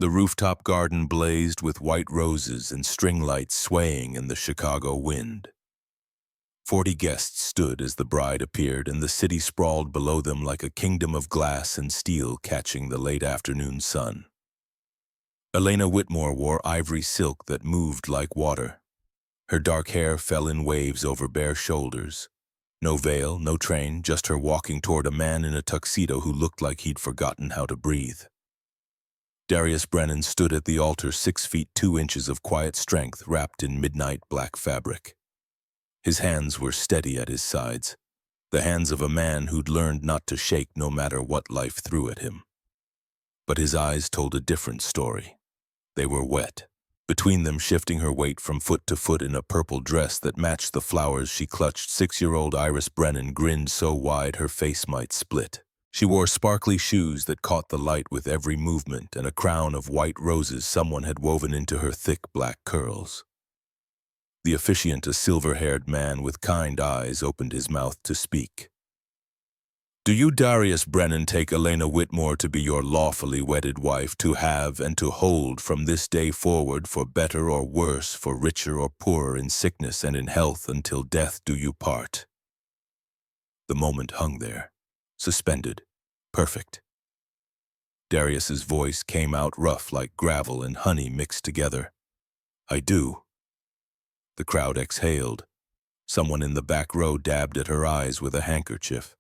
The rooftop garden blazed with white roses and string lights swaying in the Chicago wind. 40 guests stood as the bride appeared, and the city sprawled below them like a kingdom of glass and steel catching the late afternoon sun. Elena Whitmore wore ivory silk that moved like water. Her dark hair fell in waves over bare shoulders. No veil, no train, just her walking toward a man in a tuxedo who looked like he'd forgotten how to breathe. Darius Brennan stood at the altar, 6 feet 2 inches of quiet strength wrapped in midnight black fabric. His hands were steady at his sides, the hands of a man who'd learned not to shake no matter what life threw at him. But his eyes told a different story. They were wet. Between them, shifting her weight from foot to foot in a purple dress that matched the flowers she clutched, 6-year-old Iris Brennan grinned so wide her face might split. She wore sparkly shoes that caught the light with every movement and a crown of white roses someone had woven into her thick black curls. The officiant, a silver-haired man with kind eyes, opened his mouth to speak. "Do you, Darius Brennan, take Elena Whitmore to be your lawfully wedded wife, to have and to hold from this day forward, for better or worse, for richer or poorer, in sickness and in health, until death do you part?" The moment hung there, suspended, perfect. Darius's voice came out rough like gravel and honey mixed together. "I do." The crowd exhaled. Someone in the back row dabbed at her eyes with a handkerchief.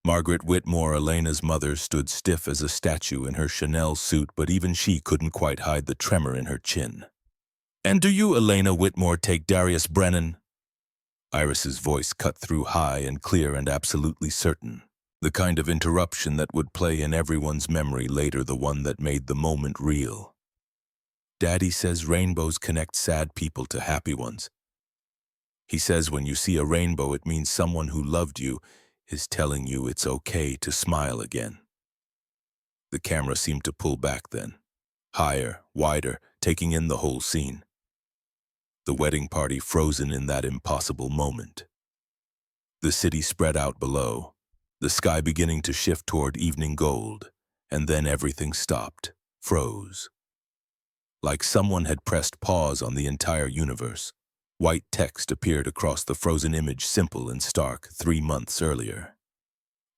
Margaret Whitmore, Elena's mother, stood stiff as a statue in her Chanel suit, but even she couldn't quite hide the tremor in her chin. "And do you, Elena Whitmore, take Darius Brennan?" Iris's voice cut through, high and clear and absolutely certain. The kind of interruption that would play in everyone's memory later, the one that made the moment real. "Daddy says rainbows connect sad people to happy ones. He says when you see a rainbow, it means someone who loved you is telling you it's okay to smile again." The camera seemed to pull back then, higher, wider, taking in the whole scene. The wedding party frozen in that impossible moment. The city spread out below, the sky beginning to shift toward evening gold, and then everything stopped, froze. Like someone had pressed pause on the entire universe. White text appeared across the frozen image, simple and stark, 3 months earlier.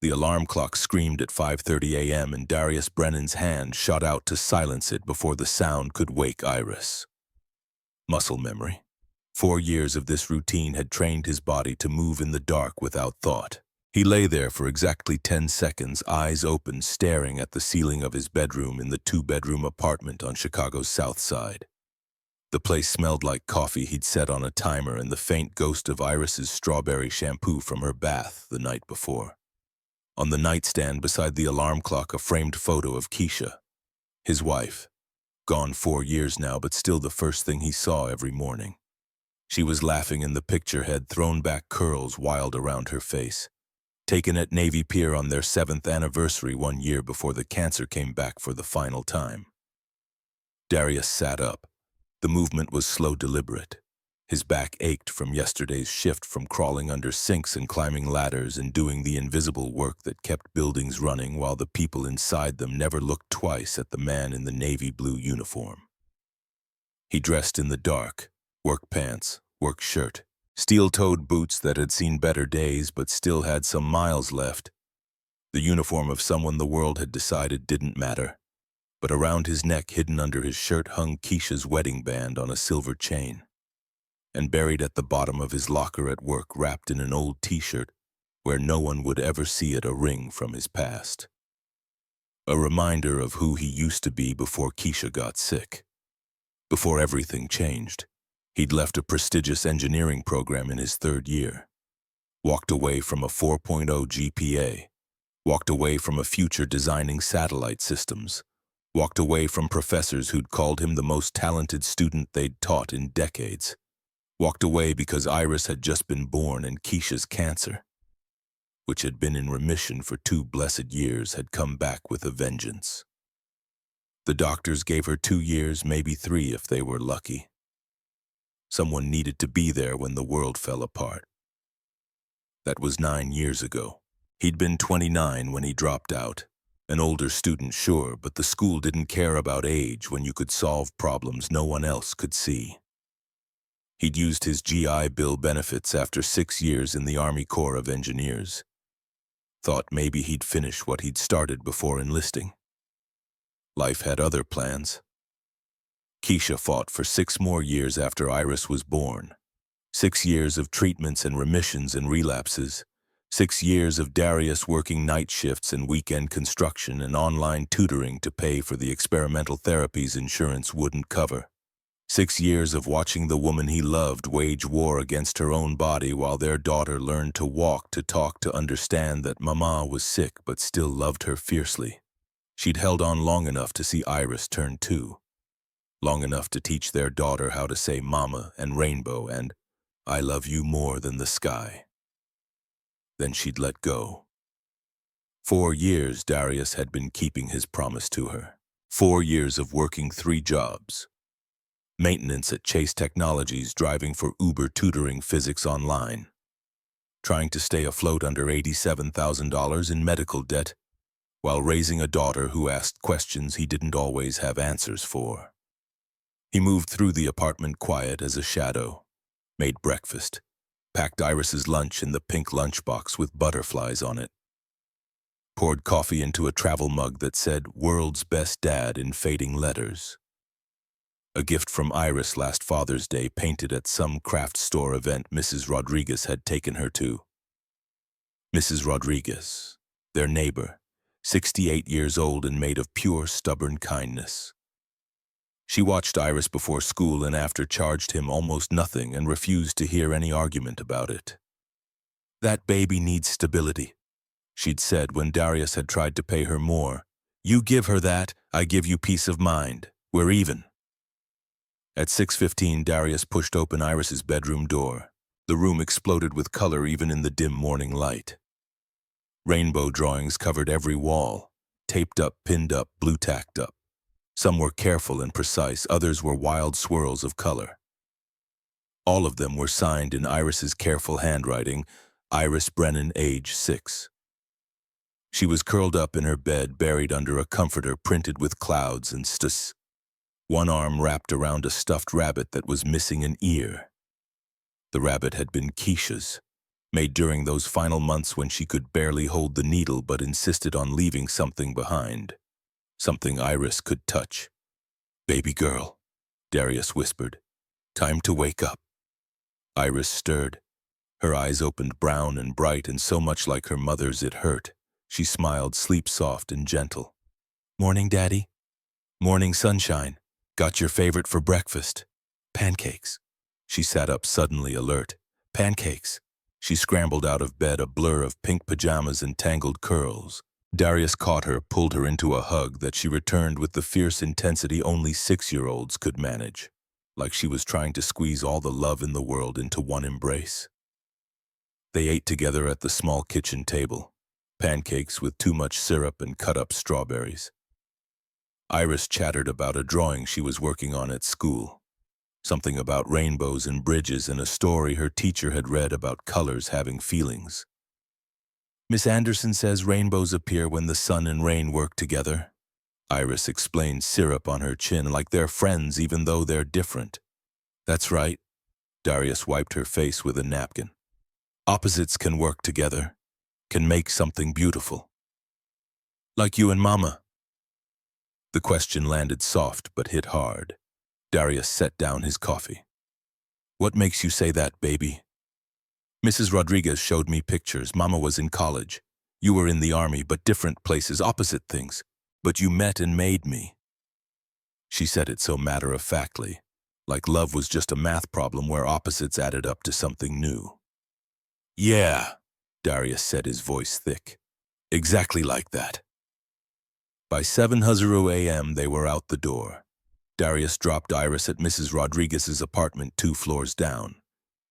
The alarm clock screamed at 5:30 a.m. and Darius Brennan's hand shot out to silence it before the sound could wake Iris. Muscle memory. 4 years of this routine had trained his body to move in the dark without thought. He lay there for exactly 10 seconds, eyes open, staring at the ceiling of his bedroom in the 2-bedroom apartment on Chicago's South Side. The place smelled like coffee he'd set on a timer and the faint ghost of Iris's strawberry shampoo from her bath the night before. On the nightstand beside the alarm clock, a framed photo of Keisha, his wife, gone 4 years now, but still the first thing he saw every morning. She was laughing in the picture, head thrown back, curls wild around her face. Taken at Navy Pier on their 7th anniversary 1 year before the cancer came back for the final time. Darius sat up. The movement was slow, deliberate. His back ached from yesterday's shift, from crawling under sinks and climbing ladders and doing the invisible work that kept buildings running while the people inside them never looked twice at the man in the navy blue uniform. He dressed in the dark, work pants, work shirt, steel-toed boots that had seen better days but still had some miles left. The uniform of someone the world had decided didn't matter. But around his neck, hidden under his shirt, hung Keisha's wedding band on a silver chain. And buried at the bottom of his locker at work, wrapped in an old t-shirt, where no one would ever see it, a ring from his past. A reminder of who he used to be before Keisha got sick. Before everything changed. He'd left a prestigious engineering program in his 3rd year. Walked away from a 4.0 GPA. Walked away from a future designing satellite systems. Walked away from professors who'd called him the most talented student they'd taught in decades. Walked away because Iris had just been born and Keisha's cancer, which had been in remission for 2 blessed years, had come back with a vengeance. The doctors gave her 2 years, maybe 3 if they were lucky. Someone needed to be there when the world fell apart. That was 9 years ago. He'd been 29 when he dropped out. An older student, sure, but the school didn't care about age when you could solve problems no one else could see. He'd used his GI Bill benefits after 6 years in the Army Corps of Engineers. Thought maybe he'd finish what he'd started before enlisting. Life had other plans. Keisha fought for 6 more years after Iris was born. 6 years of treatments and remissions and relapses. 6 years of Darius working night shifts and weekend construction and online tutoring to pay for the experimental therapies insurance wouldn't cover. 6 years of watching the woman he loved wage war against her own body while their daughter learned to walk, to talk, to understand that Mama was sick but still loved her fiercely. She'd held on long enough to see Iris turn 2. Long enough to teach their daughter how to say Mama and Rainbow and I love you more than the sky. Then she'd let go. 4 years Darius had been keeping his promise to her. 4 years of working 3 jobs. Maintenance at Chase Technologies, driving for Uber, tutoring physics online. Trying to stay afloat under $87,000 in medical debt, while raising a daughter who asked questions he didn't always have answers for. He moved through the apartment quiet as a shadow, made breakfast, packed Iris's lunch in the pink lunchbox with butterflies on it, poured coffee into a travel mug that said, "World's Best Dad" in fading letters. A gift from Iris last Father's Day, painted at some craft store event Mrs. Rodriguez had taken her to. Mrs. Rodriguez, their neighbor, 68 years old and made of pure, stubborn kindness. She watched Iris before school and after, charged him almost nothing and refused to hear any argument about it. "That baby needs stability," she'd said when Darius had tried to pay her more. "You give her that, I give you peace of mind. We're even." At 6:15, Darius pushed open Iris's bedroom door. The room exploded with color even in the dim morning light. Rainbow drawings covered every wall, taped up, pinned up, blue-tacked up. Some were careful and precise, others were wild swirls of color. All of them were signed in Iris's careful handwriting, Iris Brennan, age 6. She was curled up in her bed, buried under a comforter printed with clouds and stus. One arm wrapped around a stuffed rabbit that was missing an ear. The rabbit had been Keisha's, made during those final months when she could barely hold the needle but insisted on leaving something behind. Something Iris could touch. "Baby girl," Darius whispered. "Time to wake up." Iris stirred. Her eyes opened, brown and bright and so much like her mother's it hurt. She smiled, sleep-soft and gentle. "Morning, Daddy." "Morning, sunshine. Got your favorite for breakfast." "Pancakes." She sat up, suddenly alert. "Pancakes." She scrambled out of bed, a blur of pink pajamas and tangled curls. Darius caught her, pulled her into a hug that she returned with the fierce intensity only 6-year-olds could manage, like she was trying to squeeze all the love in the world into one embrace. They ate together at the small kitchen table, pancakes with too much syrup and cut-up strawberries. Iris chattered about a drawing she was working on at school, something about rainbows and bridges and a story her teacher had read about colors having feelings. "Miss Anderson says rainbows appear when the sun and rain work together." Iris explained, syrup on her chin, like they're friends even though they're different. "That's right." Darius wiped her face with a napkin. "Opposites can work together, can make something beautiful. Like you and Mama." The question landed soft but hit hard. Darius set down his coffee. "What makes you say that, baby?" "Mrs. Rodriguez showed me pictures. Mama was in college. You were in the army, but different places, opposite things. But you met and made me." She said it so matter-of-factly, like love was just a math problem where opposites added up to something new. "Yeah," Darius said, his voice thick. "Exactly like that." By 7:00 a.m. they were out the door. Darius dropped Iris at Mrs. Rodriguez's apartment 2 floors down.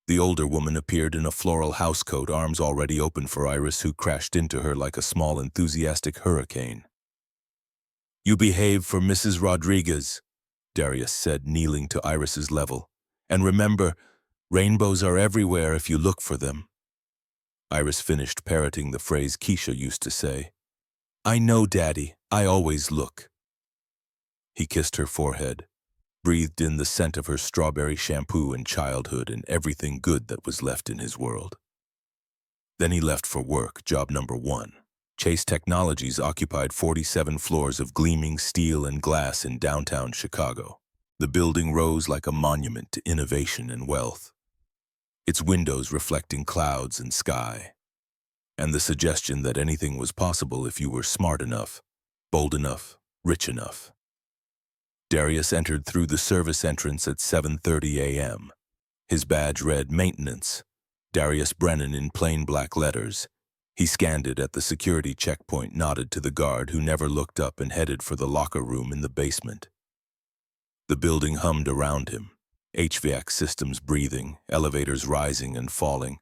The older woman appeared in a floral housecoat, arms already open for Iris, who crashed into her like a small, enthusiastic hurricane. "You behave for Mrs. Rodriguez," Darius said, kneeling to Iris's level. "And remember, rainbows are everywhere if you look for them." Iris finished parroting the phrase Keisha used to say. I know, Daddy. I always look. He kissed her forehead, breathed in the scent of her strawberry shampoo and childhood and everything good that was left in his world. Then he left for work, job number 1. Chase Technologies occupied 47 floors of gleaming steel and glass in downtown Chicago. The building rose like a monument to innovation and wealth, its windows reflecting clouds and sky, and the suggestion that anything was possible if you were smart enough, bold enough, rich enough. Darius entered through the service entrance at 7:30 a.m. His badge read Maintenance, Darius Brennan in plain black letters. He scanned it at the security checkpoint, nodded to the guard who never looked up, and headed for the locker room in the basement. The building hummed around him, HVAC systems breathing, elevators rising and falling,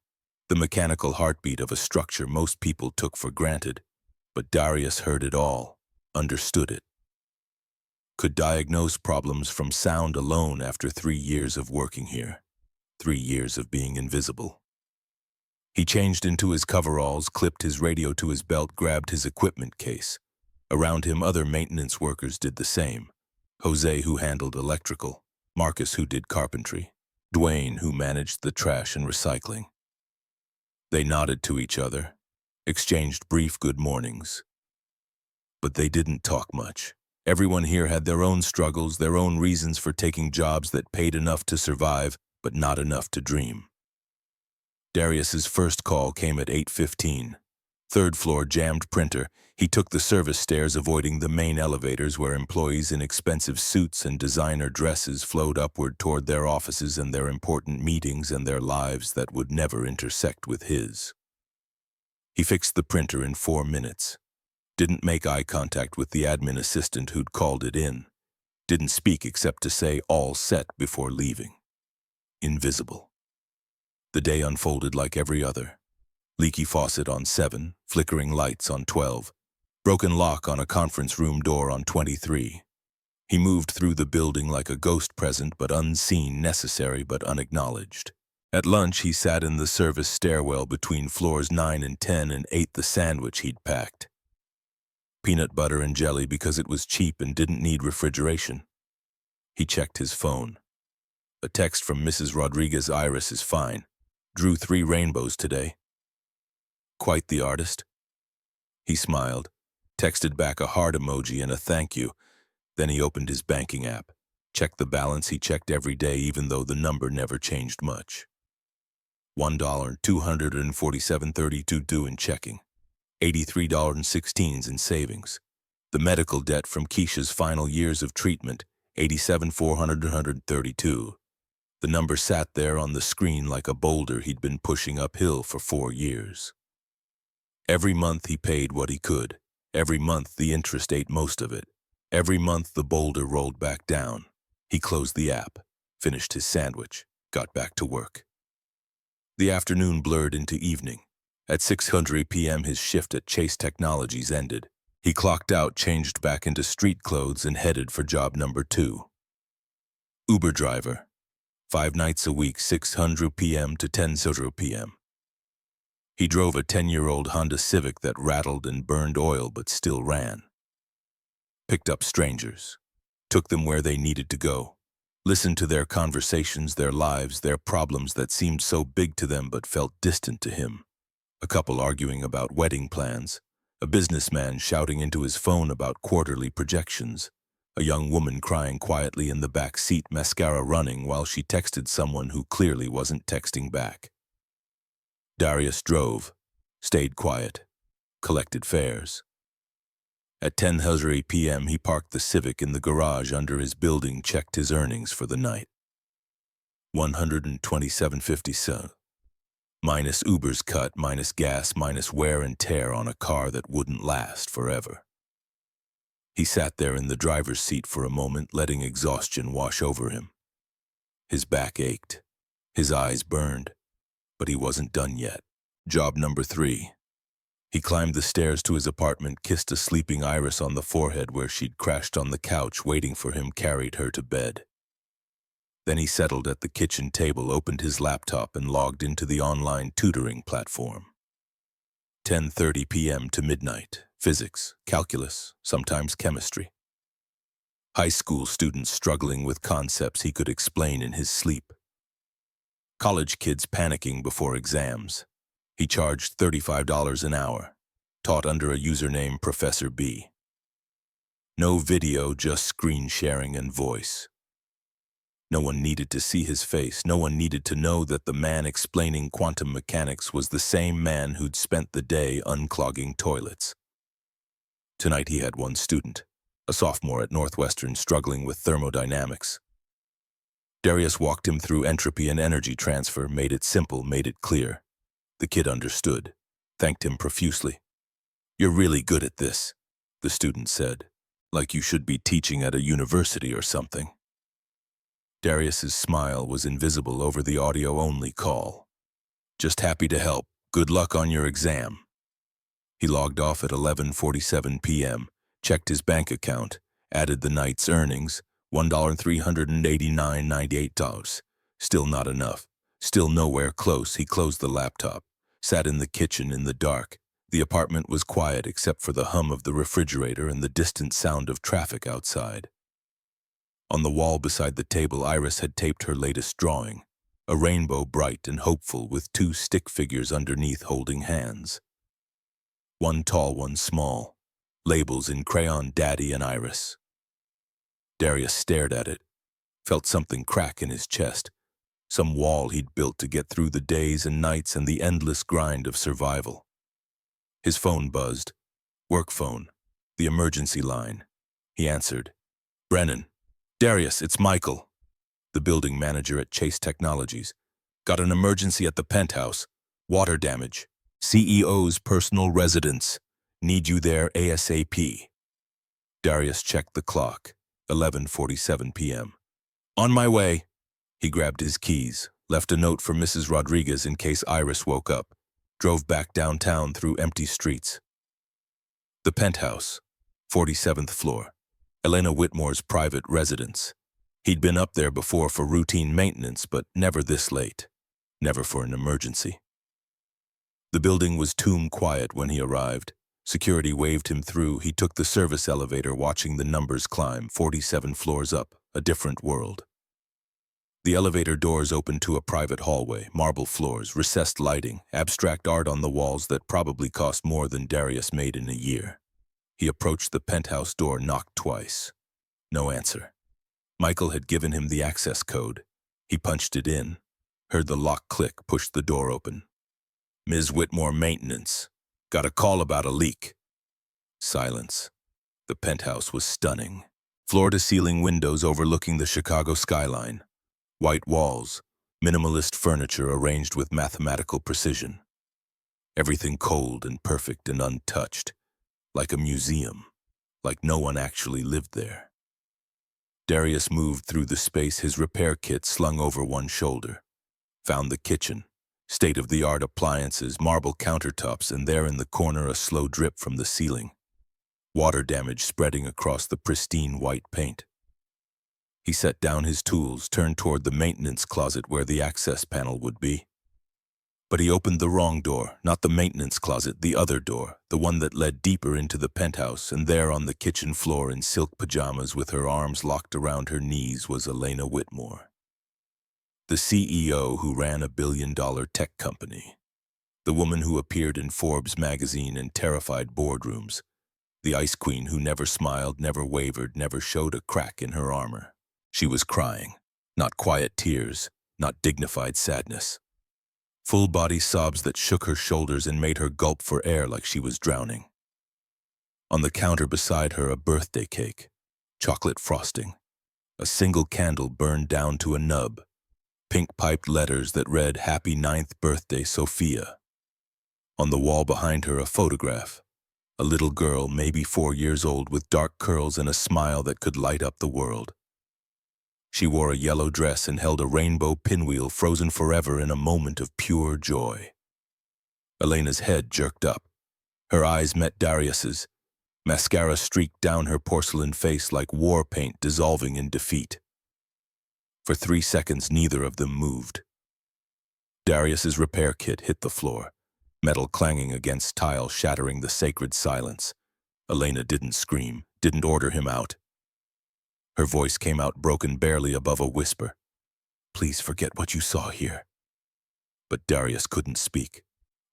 the mechanical heartbeat of a structure most people took for granted. But Darius heard it all, understood it. Could diagnose problems from sound alone after 3 years of working here, 3 years of being invisible. He changed into his coveralls, clipped his radio to his belt, grabbed his equipment case. Around him, other maintenance workers did the same. Jose, who handled electrical, Marcus, who did carpentry, Dwayne, who managed the trash and recycling. They nodded to each other, exchanged brief good mornings. But they didn't talk much. Everyone here had their own struggles, their own reasons for taking jobs that paid enough to survive, but not enough to dream. Darius's first call came at 8:15. Third floor, jammed printer. He took the service stairs, avoiding the main elevators where employees in expensive suits and designer dresses flowed upward toward their offices and their important meetings and their lives that would never intersect with his. He fixed the printer in 4 minutes. Didn't make eye contact with the admin assistant who'd called it in. Didn't speak except to say all set before leaving. Invisible. The day unfolded like every other. Leaky faucet on 7, flickering lights on 12, broken lock on a conference room door on 23. He moved through the building like a ghost, present but unseen, necessary but unacknowledged. At lunch, he sat in the service stairwell between floors 9 and 10 and ate the sandwich he'd packed. Peanut butter and jelly because it was cheap and didn't need refrigeration. He checked his phone. A text from Mrs. Rodriguez. Iris is fine. Drew 3 rainbows today. Quite the artist. He smiled, texted back a heart emoji and a thank you. Then he opened his banking app, checked the balance he checked every day even though the number never changed much. $1,247.32 due in checking. $83.16 in savings. The medical debt from Keisha's final years of treatment, $87,432. The number sat there on the screen like a boulder he'd been pushing uphill for 4 years. Every month he paid what he could. Every month the interest ate most of it. Every month the boulder rolled back down. He closed the app, finished his sandwich, got back to work. The afternoon blurred into evening. At 6:00 p.m. his shift at Chase Technologies ended. He clocked out, changed back into street clothes, and headed for job number 2. Uber driver. 5 nights a week, 6:00 p.m. to 10:00 p.m. He drove a 10-year-old Honda Civic that rattled and burned oil but still ran. Picked up strangers. Took them where they needed to go. Listened to their conversations, their lives, their problems that seemed so big to them but felt distant to him. A couple arguing about wedding plans. A businessman shouting into his phone about quarterly projections. A young woman crying quietly in the back seat, mascara running while she texted someone who clearly wasn't texting back. Darius drove, stayed quiet, collected fares. At 10:00 p.m. he parked the Civic in the garage under his building, checked his earnings for the night. $127.50. Minus Uber's cut, minus gas, minus wear and tear on a car that wouldn't last forever. He sat there in the driver's seat for a moment, letting exhaustion wash over him. His back ached. His eyes burned. But he wasn't done yet. Job number 3. He climbed the stairs to his apartment, kissed a sleeping Iris on the forehead where she'd crashed on the couch waiting for him, carried her to bed. Then he settled at the kitchen table, opened his laptop, and logged into the online tutoring platform. 10:30 p.m. to midnight, physics, calculus, sometimes chemistry. High school students struggling with concepts he could explain in his sleep. College kids panicking before exams. He charged $35 an hour, taught under a username Professor B. No video, just screen sharing and voice. No one needed to see his face. No one needed to know that the man explaining quantum mechanics was the same man who'd spent the day unclogging toilets. Tonight he had one student, a sophomore at Northwestern struggling with thermodynamics. Darius walked him through entropy and energy transfer, made it simple, made it clear. The kid understood, thanked him profusely. "You're really good at this," the student said, "like you should be teaching at a university or something." Darius's smile was invisible over the audio-only call. "Just happy to help. Good luck on your exam." He logged off at 11:47 p.m., checked his bank account, added the night's earnings, $1,389.98. Still not enough. Still nowhere close. He closed the laptop, sat in the kitchen in the dark. The apartment was quiet except for the hum of the refrigerator and the distant sound of traffic outside. On the wall beside the table, Iris had taped her latest drawing, a rainbow bright and hopeful with two stick figures underneath holding hands. One tall, one small, labels in crayon, Daddy and Iris. Darius stared at it, felt something crack in his chest, some wall he'd built to get through the days and nights and the endless grind of survival. His phone buzzed. Work phone. The emergency line. He answered. "Brennan. Darius, it's Michael." The building manager at Chase Technologies. "Got an emergency at the penthouse. Water damage. CEO's personal residence. Need you there ASAP." Darius checked the clock. 11:47 p.m. "On my way." He grabbed his keys, left a note for Mrs. Rodriguez in case Iris woke up, drove back downtown through empty streets. The penthouse, 47th floor, Elena Whitmore's private residence. He'd been up there before for routine maintenance, but never this late, never for an emergency. The building was tomb quiet when he arrived. Security waved him through. He took the service elevator, watching the numbers climb, 47 floors up, a different world. The elevator doors opened to a private hallway, marble floors, recessed lighting, abstract art on the walls that probably cost more than Darius made in a year. He approached the penthouse door, knocked twice. No answer. Michael had given him the access code. He punched it in, heard the lock click, pushed the door open. "Ms. Whitmore, maintenance. Got a call about a leak." Silence. The penthouse was stunning. Floor-to-ceiling windows overlooking the Chicago skyline. White walls, minimalist furniture arranged with mathematical precision. Everything cold and perfect and untouched, like a museum, like no one actually lived there. Darius moved through the space, his repair kit slung over one shoulder. Found the kitchen. State-of-the-art appliances, marble countertops, and there in the corner a slow drip from the ceiling. Water damage spreading across the pristine white paint. He set down his tools, turned toward the maintenance closet where the access panel would be. But he opened the wrong door, not the maintenance closet, the other door, the one that led deeper into the penthouse, and there on the kitchen floor in silk pajamas with her arms locked around her knees was Elena Whitmore. The CEO who ran a billion-dollar tech company. The woman who appeared in Forbes magazine and terrified boardrooms. The ice queen who never smiled, never wavered, never showed a crack in her armor. She was crying, not quiet tears, not dignified sadness. Full-body sobs that shook her shoulders and made her gulp for air like she was drowning. On the counter beside her, a birthday cake, chocolate frosting. A single candle burned down to a nub. Pink-piped letters that read, "Happy 9th birthday, Sophia." On the wall behind her, a photograph. A little girl, maybe 4 years old, with dark curls and a smile that could light up the world. She wore a yellow dress and held a rainbow pinwheel frozen forever in a moment of pure joy. Elena's head jerked up. Her eyes met Darius's. Mascara streaked down her porcelain face like war paint dissolving in defeat. For 3 seconds, neither of them moved. Darius's repair kit hit the floor, metal clanging against tile, shattering the sacred silence. Elena didn't scream, didn't order him out. Her voice came out broken barely above a whisper. Please forget what you saw here. But Darius couldn't speak,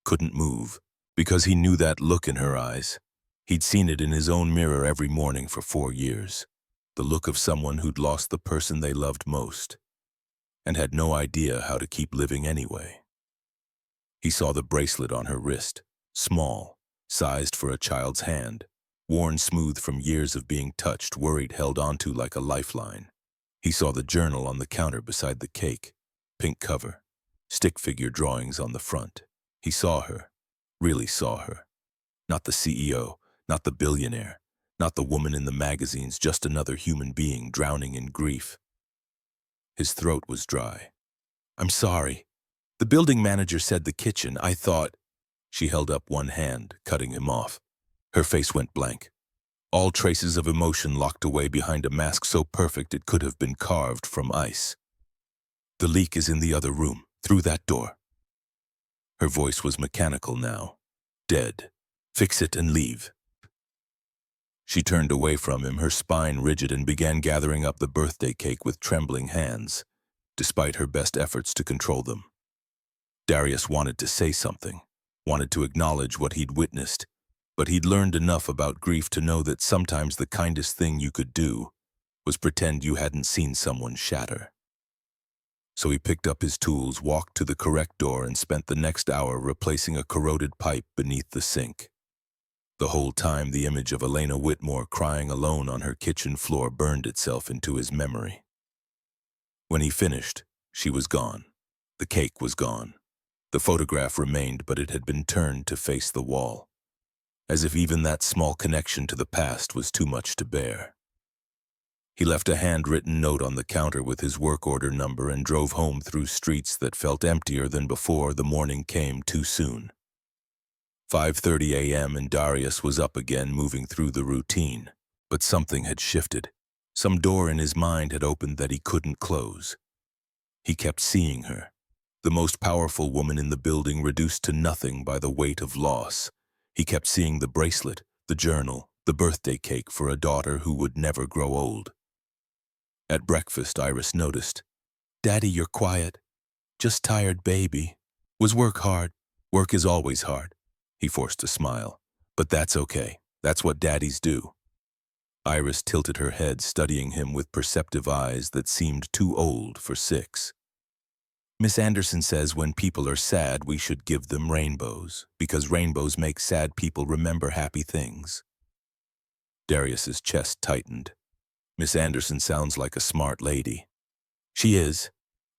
couldn't move, because he knew that look in her eyes. He'd seen it in his own mirror every morning for 4 years. The look of someone who'd lost the person they loved most, and had no idea how to keep living anyway. He saw the bracelet on her wrist, small, sized for a child's hand, worn smooth from years of being touched, worried, held onto like a lifeline. He saw the journal on the counter beside the cake, pink cover, stick figure drawings on the front. He saw her, really saw her. Not the CEO, not the billionaire, not the woman in the magazines, just another human being drowning in grief. His throat was dry. I'm sorry. The building manager said the kitchen. I thought... She held up one hand, cutting him off. Her face went blank. All traces of emotion locked away behind a mask so perfect it could have been carved from ice. The leak is in the other room, through that door. Her voice was mechanical now. Dead. Fix it and leave. She turned away from him, her spine rigid, and began gathering up the birthday cake with trembling hands, despite her best efforts to control them. Darius wanted to say something, wanted to acknowledge what he'd witnessed, but he'd learned enough about grief to know that sometimes the kindest thing you could do was pretend you hadn't seen someone shatter. So he picked up his tools, walked to the correct door, and spent the next hour replacing a corroded pipe beneath the sink. The whole time, the image of Elena Whitmore crying alone on her kitchen floor burned itself into his memory. When he finished, she was gone. The cake was gone. The photograph remained, but it had been turned to face the wall, as if even that small connection to the past was too much to bear. He left a handwritten note on the counter with his work order number and drove home through streets that felt emptier than before. The morning came too soon. 5:30 a.m. and Darius was up again, moving through the routine. But something had shifted. Some door in his mind had opened that he couldn't close. He kept seeing her, the most powerful woman in the building, reduced to nothing by the weight of loss. He kept seeing the bracelet, the journal, the birthday cake for a daughter who would never grow old. At breakfast, Iris noticed, "Daddy, you're quiet. Just tired, baby. Was work hard? Work is always hard." He forced a smile. "But that's okay. That's what daddies do." Iris tilted her head, studying him with perceptive eyes that seemed too old for 6. "Miss Anderson says when people are sad, we should give them rainbows, because rainbows make sad people remember happy things." Darius's chest tightened. Miss Anderson sounds like a smart lady. "She is."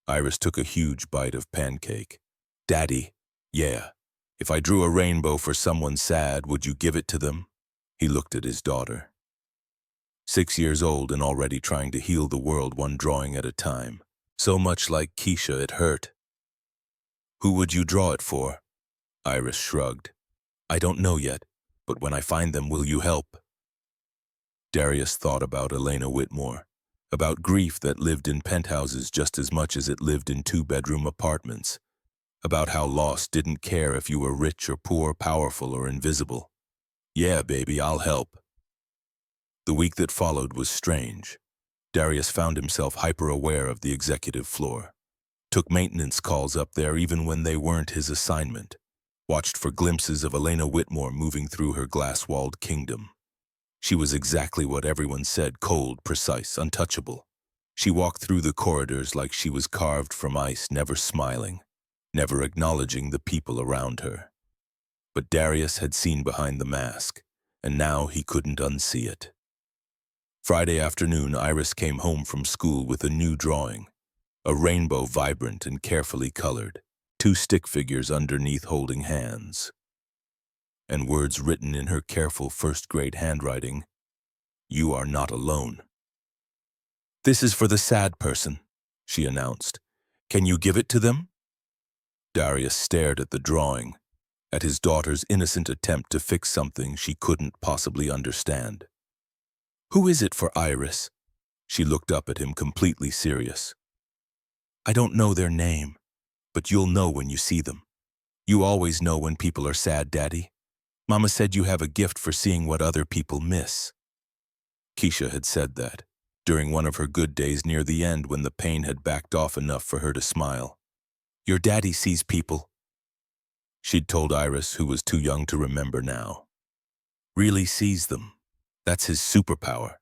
Iris took a huge bite of pancake. "Daddy, yeah. If I drew a rainbow for someone sad, would you give it to them?" He looked at his daughter. 6 years old and already trying to heal the world one drawing at a time. So much like Keisha, it hurt. "Who would you draw it for?" Iris shrugged. "I don't know yet, but when I find them, will you help?" Darius thought about Elena Whitmore, about grief that lived in penthouses just as much as it lived in 2-bedroom apartments, about how loss didn't care if you were rich or poor, powerful or invisible. "Yeah, baby, I'll help." The week that followed was strange. Darius found himself hyper-aware of the executive floor, took maintenance calls up there even when they weren't his assignment, watched for glimpses of Elena Whitmore moving through her glass-walled kingdom. She was exactly what everyone said, cold, precise, untouchable. She walked through the corridors like she was carved from ice, never smiling, never acknowledging the people around her. But Darius had seen behind the mask, and now he couldn't unsee it. Friday afternoon, Iris came home from school with a new drawing, a rainbow, vibrant and carefully colored, 2 stick figures underneath holding hands, and words written in her careful first-grade handwriting, "You are not alone." "This is for the sad person," she announced. "Can you give it to them?" Darius stared at the drawing, at his daughter's innocent attempt to fix something she couldn't possibly understand. "Who is it for, Iris?" She looked up at him, completely serious. "I don't know their name, but you'll know when you see them. You always know when people are sad, Daddy. Mama said you have a gift for seeing what other people miss. Keisha had said that, during one of her good days near the end when the pain had backed off enough for her to smile. Your daddy sees people. She'd told Iris, who was too young to remember now. Really sees them. That's his superpower.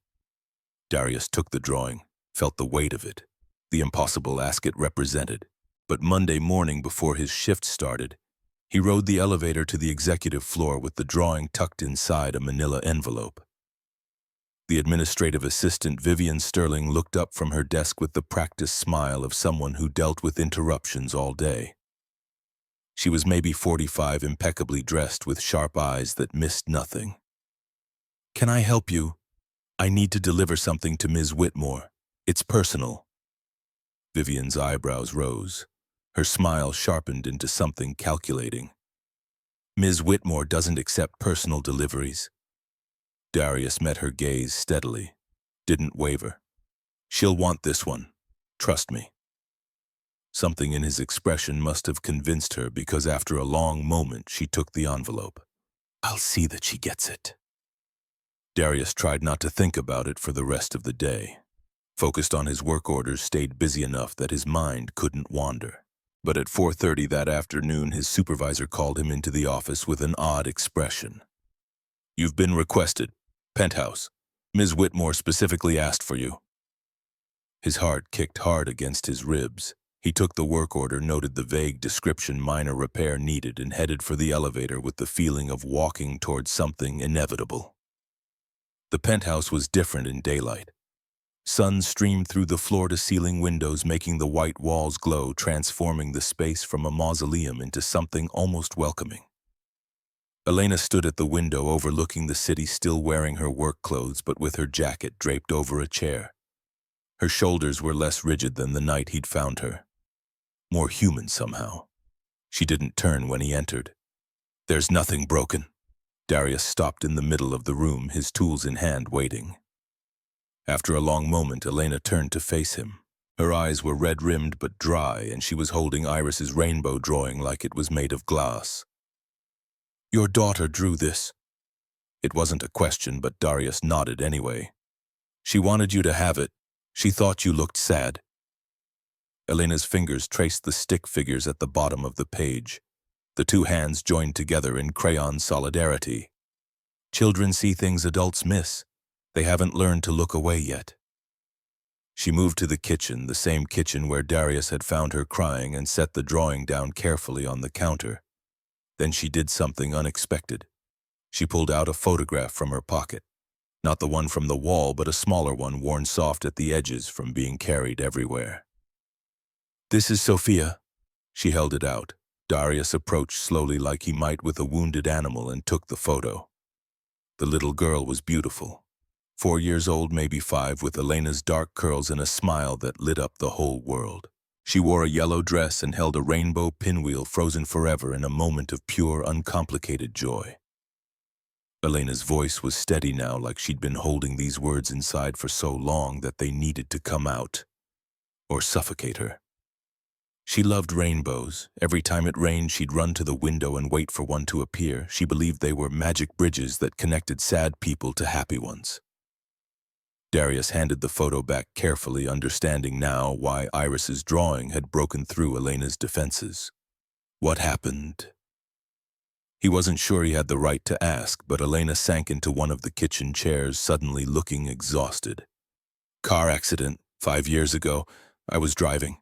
Darius took the drawing, felt the weight of it, the impossible ask it represented. But Monday morning before his shift started, he rode the elevator to the executive floor with the drawing tucked inside a manila envelope. The administrative assistant Vivian Sterling looked up from her desk with the practiced smile of someone who dealt with interruptions all day. She was maybe 45, impeccably dressed with sharp eyes that missed nothing. Can I help you? I need to deliver something to Ms. Whitmore. It's personal. Vivian's eyebrows rose. Her smile sharpened into something calculating. Ms. Whitmore doesn't accept personal deliveries. Darius met her gaze steadily, didn't waver. She'll want this one. Trust me. Something in his expression must have convinced her because after a long moment she took the envelope. I'll see that she gets it. Darius tried not to think about it for the rest of the day. Focused on his work orders, stayed busy enough that his mind couldn't wander. But at 4:30 that afternoon, his supervisor called him into the office with an odd expression. You've been requested. Penthouse. Ms. Whitmore specifically asked for you. His heart kicked hard against his ribs. He took the work order, noted the vague description minor repair needed, and headed for the elevator with the feeling of walking towards something inevitable. The penthouse was different in daylight. Sun streamed through the floor-to-ceiling windows, making the white walls glow, transforming the space from a mausoleum into something almost welcoming. Elena stood at the window overlooking the city, still wearing her work clothes but with her jacket draped over a chair. Her shoulders were less rigid than the night he'd found her. More human somehow. She didn't turn when he entered. There's nothing broken. Darius stopped in the middle of the room, his tools in hand, waiting. After a long moment, Elena turned to face him. Her eyes were red-rimmed but dry, and she was holding Iris's rainbow drawing like it was made of glass. Your daughter drew this. It wasn't a question, but Darius nodded anyway. She wanted you to have it. She thought you looked sad. Elena's fingers traced the stick figures at the bottom of the page. The two hands joined together in crayon solidarity. Children see things adults miss. They haven't learned to look away yet. She moved to the kitchen, the same kitchen where Darius had found her crying, and set the drawing down carefully on the counter. Then she did something unexpected. She pulled out a photograph from her pocket. Not the one from the wall, but a smaller one worn soft at the edges from being carried everywhere. This is Sophia. She held it out. Darius approached slowly like he might with a wounded animal and took the photo. The little girl was beautiful. 4 years old, maybe 5, with Elena's dark curls and a smile that lit up the whole world. She wore a yellow dress and held a rainbow pinwheel frozen forever in a moment of pure, uncomplicated joy. Elena's voice was steady now, like she'd been holding these words inside for so long that they needed to come out, or suffocate her. She loved rainbows. Every time it rained, she'd run to the window and wait for one to appear. She believed they were magic bridges that connected sad people to happy ones. Darius handed the photo back carefully, understanding now why Iris's drawing had broken through Elena's defenses. What happened? He wasn't sure he had the right to ask, but Elena sank into one of the kitchen chairs, suddenly looking exhausted. Car accident, 5 years ago. I was driving.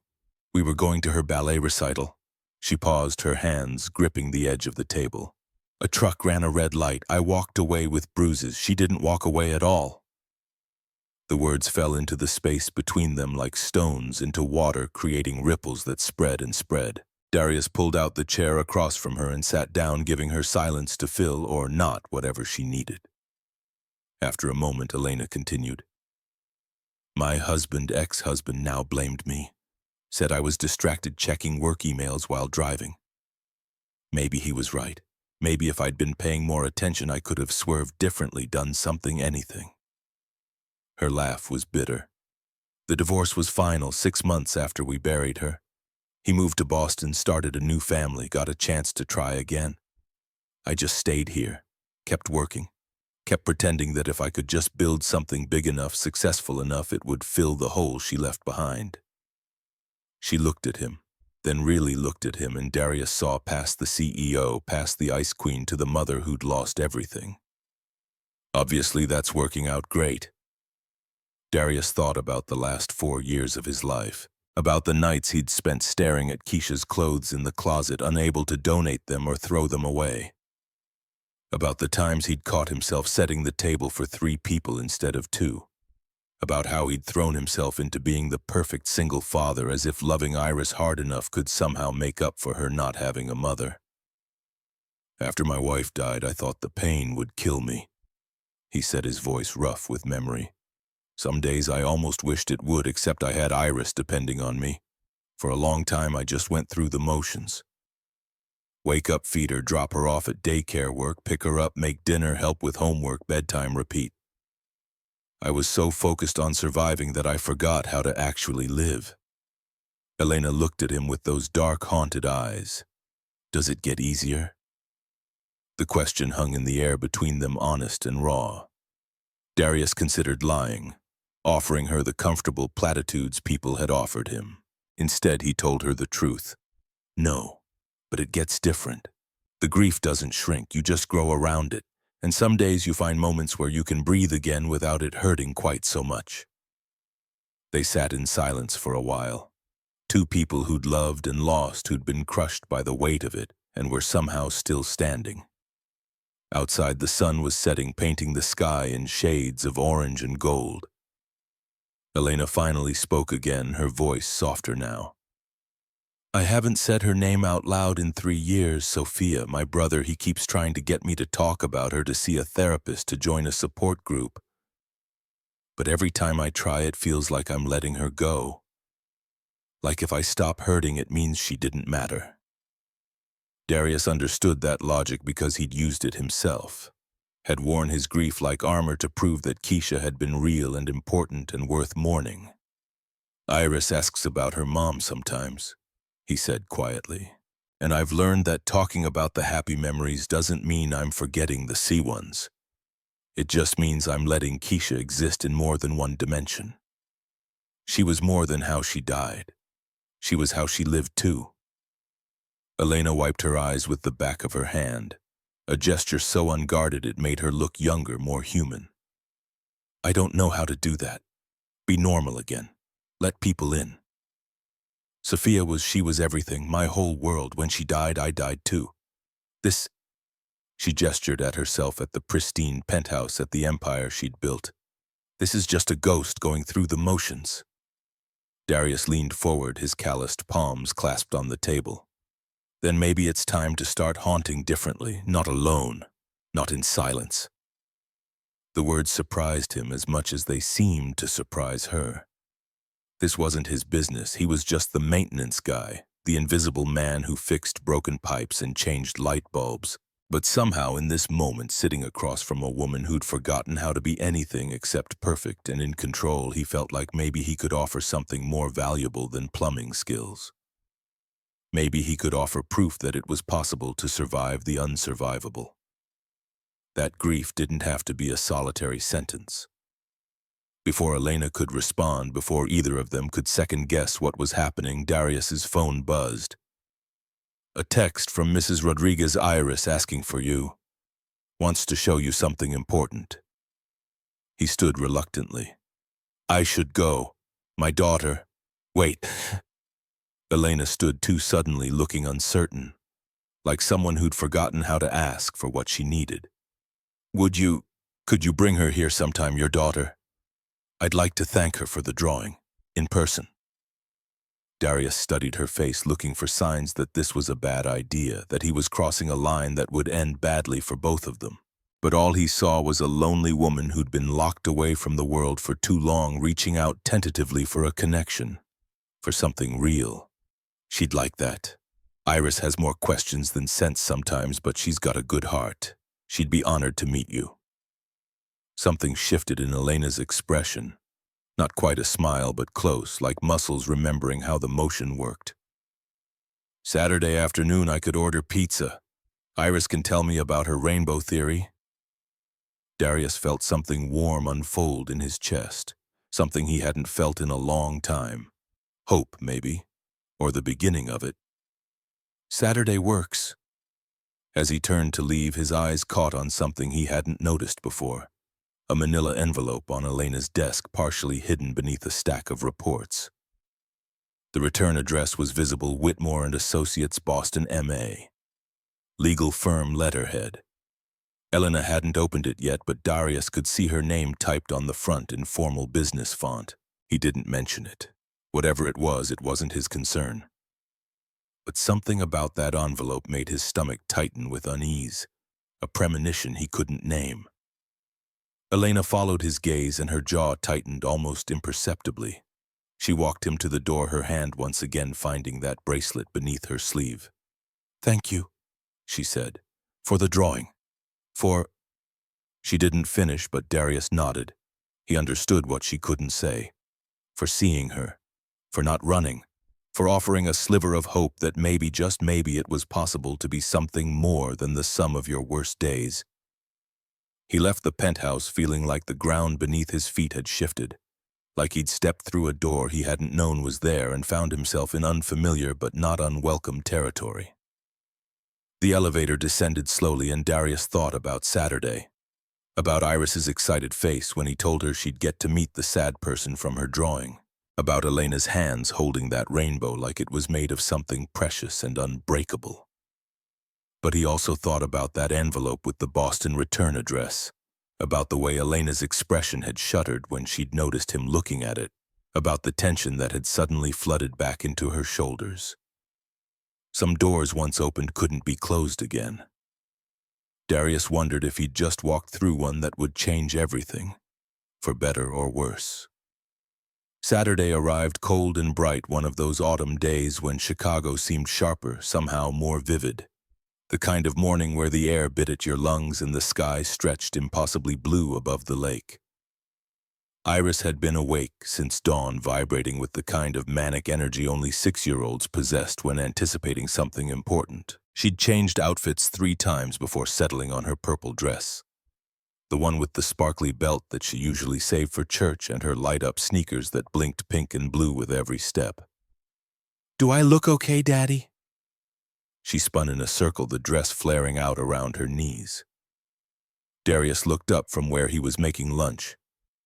We were going to her ballet recital. She paused, her hands gripping the edge of the table. A truck ran a red light. I walked away with bruises. She didn't walk away at all. The words fell into the space between them like stones into water, creating ripples that spread and spread. Darius pulled out the chair across from her and sat down, giving her silence to fill or not whatever she needed. After a moment, Elena continued. My ex-husband now blamed me. Said I was distracted checking work emails while driving. Maybe he was right. Maybe if I'd been paying more attention, I could have swerved differently, done something, anything. Her laugh was bitter. The divorce was final 6 months after we buried her. He moved to Boston, started a new family, got a chance to try again. I just stayed here, kept working, kept pretending that if I could just build something big enough, successful enough, it would fill the hole she left behind. She looked at him, then really looked at him, and Darius saw past the CEO, past the ice queen, to the mother who'd lost everything. Obviously, that's working out great. Darius thought about the last 4 years of his life, about the nights he'd spent staring at Keisha's clothes in the closet, unable to donate them or throw them away. About the times he'd caught himself setting the table for 3 people instead of 2. About how he'd thrown himself into being the perfect single father, as if loving Iris hard enough could somehow make up for her not having a mother. After my wife died, I thought the pain would kill me, he said, his voice rough with memory. Some days I almost wished it would, except I had Iris depending on me. For a long time I just went through the motions. Wake up, feed her, drop her off at daycare, work, pick her up, make dinner, help with homework, bedtime, repeat. I was so focused on surviving that I forgot how to actually live. Elena looked at him with those dark, haunted eyes. Does it get easier? The question hung in the air between them, honest and raw. Darius considered lying, offering her the comfortable platitudes people had offered him. Instead, he told her the truth. No, but it gets different. The grief doesn't shrink, you just grow around it. And some days you find moments where you can breathe again without it hurting quite so much. They sat in silence for a while. 2 people who'd loved and lost, who'd been crushed by the weight of it, and were somehow still standing. Outside, the sun was setting, painting the sky in shades of orange and gold. Elena finally spoke again, her voice softer now. I haven't said her name out loud in 3 years, Sophia. My brother, he keeps trying to get me to talk about her, to see a therapist, to join a support group. But every time I try, it feels like I'm letting her go. Like if I stop hurting, it means she didn't matter. Darius understood that logic because he'd used it himself, had worn his grief like armor to prove that Keisha had been real and important and worth mourning. Iris asks about her mom sometimes, he said quietly, and I've learned that talking about the happy memories doesn't mean I'm forgetting the C ones. It just means I'm letting Keisha exist in more than one dimension. She was more than how she died. She was how she lived too. Elena wiped her eyes with the back of her hand, a gesture so unguarded it made her look younger, more human. I don't know how to do that. Be normal again. Let people in. She was everything, my whole world. When she died, I died too. She gestured at herself at the pristine penthouse at the empire she'd built. This is just a ghost going through the motions. Darius leaned forward, his calloused palms clasped on the table. Then maybe it's time to start haunting differently, not alone, not in silence. The words surprised him as much as they seemed to surprise her. This wasn't his business. He was just the maintenance guy, the invisible man who fixed broken pipes and changed light bulbs. But somehow in this moment, sitting across from a woman who'd forgotten how to be anything except perfect and in control, he felt like maybe he could offer something more valuable than plumbing skills. Maybe he could offer proof that it was possible to survive the unsurvivable. That grief didn't have to be a solitary sentence. Before Elena could respond, before either of them could second-guess what was happening, Darius's phone buzzed. A text from Mrs. Rodriguez. Iris asking for you. Wants to show you something important. He stood reluctantly. I should go. My daughter. Wait. Elena stood too suddenly, looking uncertain, like someone who'd forgotten how to ask for what she needed. Could you bring her here sometime, your daughter? I'd like to thank her for the drawing, in person. Darius studied her face, looking for signs that this was a bad idea, that he was crossing a line that would end badly for both of them. But all he saw was a lonely woman who'd been locked away from the world for too long, reaching out tentatively for a connection, for something real. She'd like that. Iris has more questions than sense sometimes, but she's got a good heart. She'd be honored to meet you. Something shifted in Elena's expression. Not quite a smile, but close, like muscles remembering how the motion worked. Saturday afternoon I could order pizza. Iris can tell me about her rainbow theory. Darius felt something warm unfold in his chest, something he hadn't felt in a long time. Hope, maybe, or the beginning of it. Saturday works. As he turned to leave, his eyes caught on something he hadn't noticed before. A manila envelope on Elena's desk, partially hidden beneath a stack of reports. The return address was visible: Whitmore and Associates, Boston, MA. Legal firm letterhead. Elena hadn't opened it yet, but Darius could see her name typed on the front in formal business font. He didn't mention it. Whatever it wasn't his concern. But something about that envelope made his stomach tighten with unease, a premonition he couldn't name. Elena followed his gaze, and her jaw tightened almost imperceptibly. She walked him to the door, her hand once again finding that bracelet beneath her sleeve. "Thank you," she said, "for the drawing. For—" She didn't finish, but Darius nodded. He understood what she couldn't say. For seeing her. For not running. For offering a sliver of hope that maybe, just maybe, it was possible to be something more than the sum of your worst days. He left the penthouse feeling like the ground beneath his feet had shifted, like he'd stepped through a door he hadn't known was there and found himself in unfamiliar but not unwelcome territory. The elevator descended slowly, and Darius thought about Saturday, about Iris's excited face when he told her she'd get to meet the sad person from her drawing, about Elena's hands holding that rainbow like it was made of something precious and unbreakable. But he also thought about that envelope with the Boston return address, about the way Elena's expression had shuddered when she'd noticed him looking at it, about the tension that had suddenly flooded back into her shoulders. Some doors once opened couldn't be closed again. Darius wondered if he'd just walked through one that would change everything, for better or worse. Saturday arrived cold and bright, one of those autumn days when Chicago seemed sharper, somehow more vivid. The kind of morning where the air bit at your lungs and the sky stretched impossibly blue above the lake. Iris had been awake since dawn, vibrating with the kind of manic energy only 6-year-olds possessed when anticipating something important. She'd changed outfits 3 times before settling on her purple dress. The one with the sparkly belt that she usually saved for church, and her light-up sneakers that blinked pink and blue with every step. "Do I look okay, Daddy?" She spun in a circle, the dress flaring out around her knees. Darius looked up from where he was making lunch.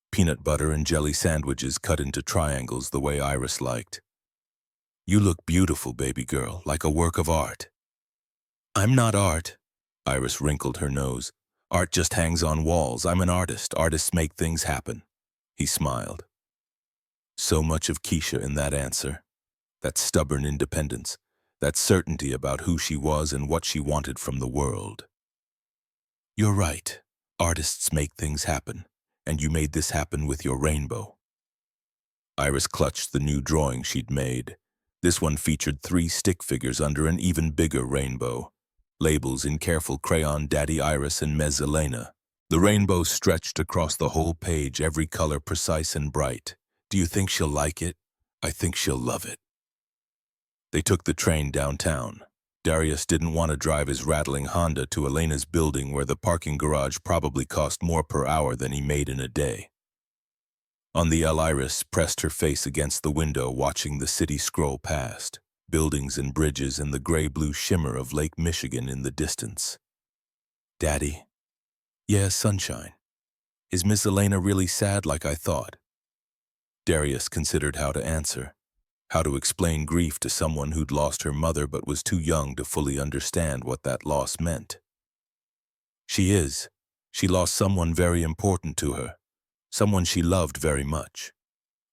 Peanut butter and jelly sandwiches cut into triangles the way Iris liked. "You look beautiful, baby girl, like a work of art." "I'm not art." Iris wrinkled her nose. "Art just hangs on walls. I'm an artist. Artists make things happen." He smiled. So much of Keisha in that answer. That stubborn independence. That certainty about who she was and what she wanted from the world. "You're right. Artists make things happen. And you made this happen with your rainbow." Iris clutched the new drawing she'd made. This one featured 3 stick figures under an even bigger rainbow. Labels in careful crayon: Daddy Iris and Ms. Elena. The rainbow stretched across the whole page, every color precise and bright. "Do you think she'll like it? I think she'll love it." They took the train downtown. Darius didn't want to drive his rattling Honda to Elena's building, where the parking garage probably cost more per hour than he made in a day. On the L, Iris pressed her face against the window, watching the city scroll past, buildings and bridges and the gray-blue shimmer of Lake Michigan in the distance. "Daddy?" "Yeah, sunshine. Is Miss Elena really sad like I thought?" Darius considered how to answer. How to explain grief to someone who'd lost her mother but was too young to fully understand what that loss meant. "She is. She lost someone very important to her. Someone she loved very much.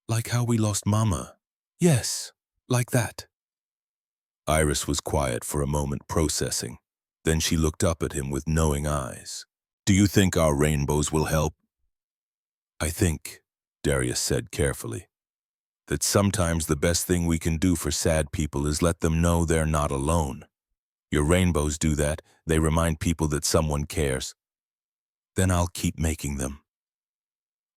Like how we lost Mama. Yes, like that." Iris was quiet for a moment, processing. Then she looked up at him with knowing eyes. "Do you think our rainbows will help?" "I think," Darius said carefully, "that sometimes the best thing we can do for sad people is let them know they're not alone. Your rainbows do that. They remind people that someone cares. Then I'll keep making them."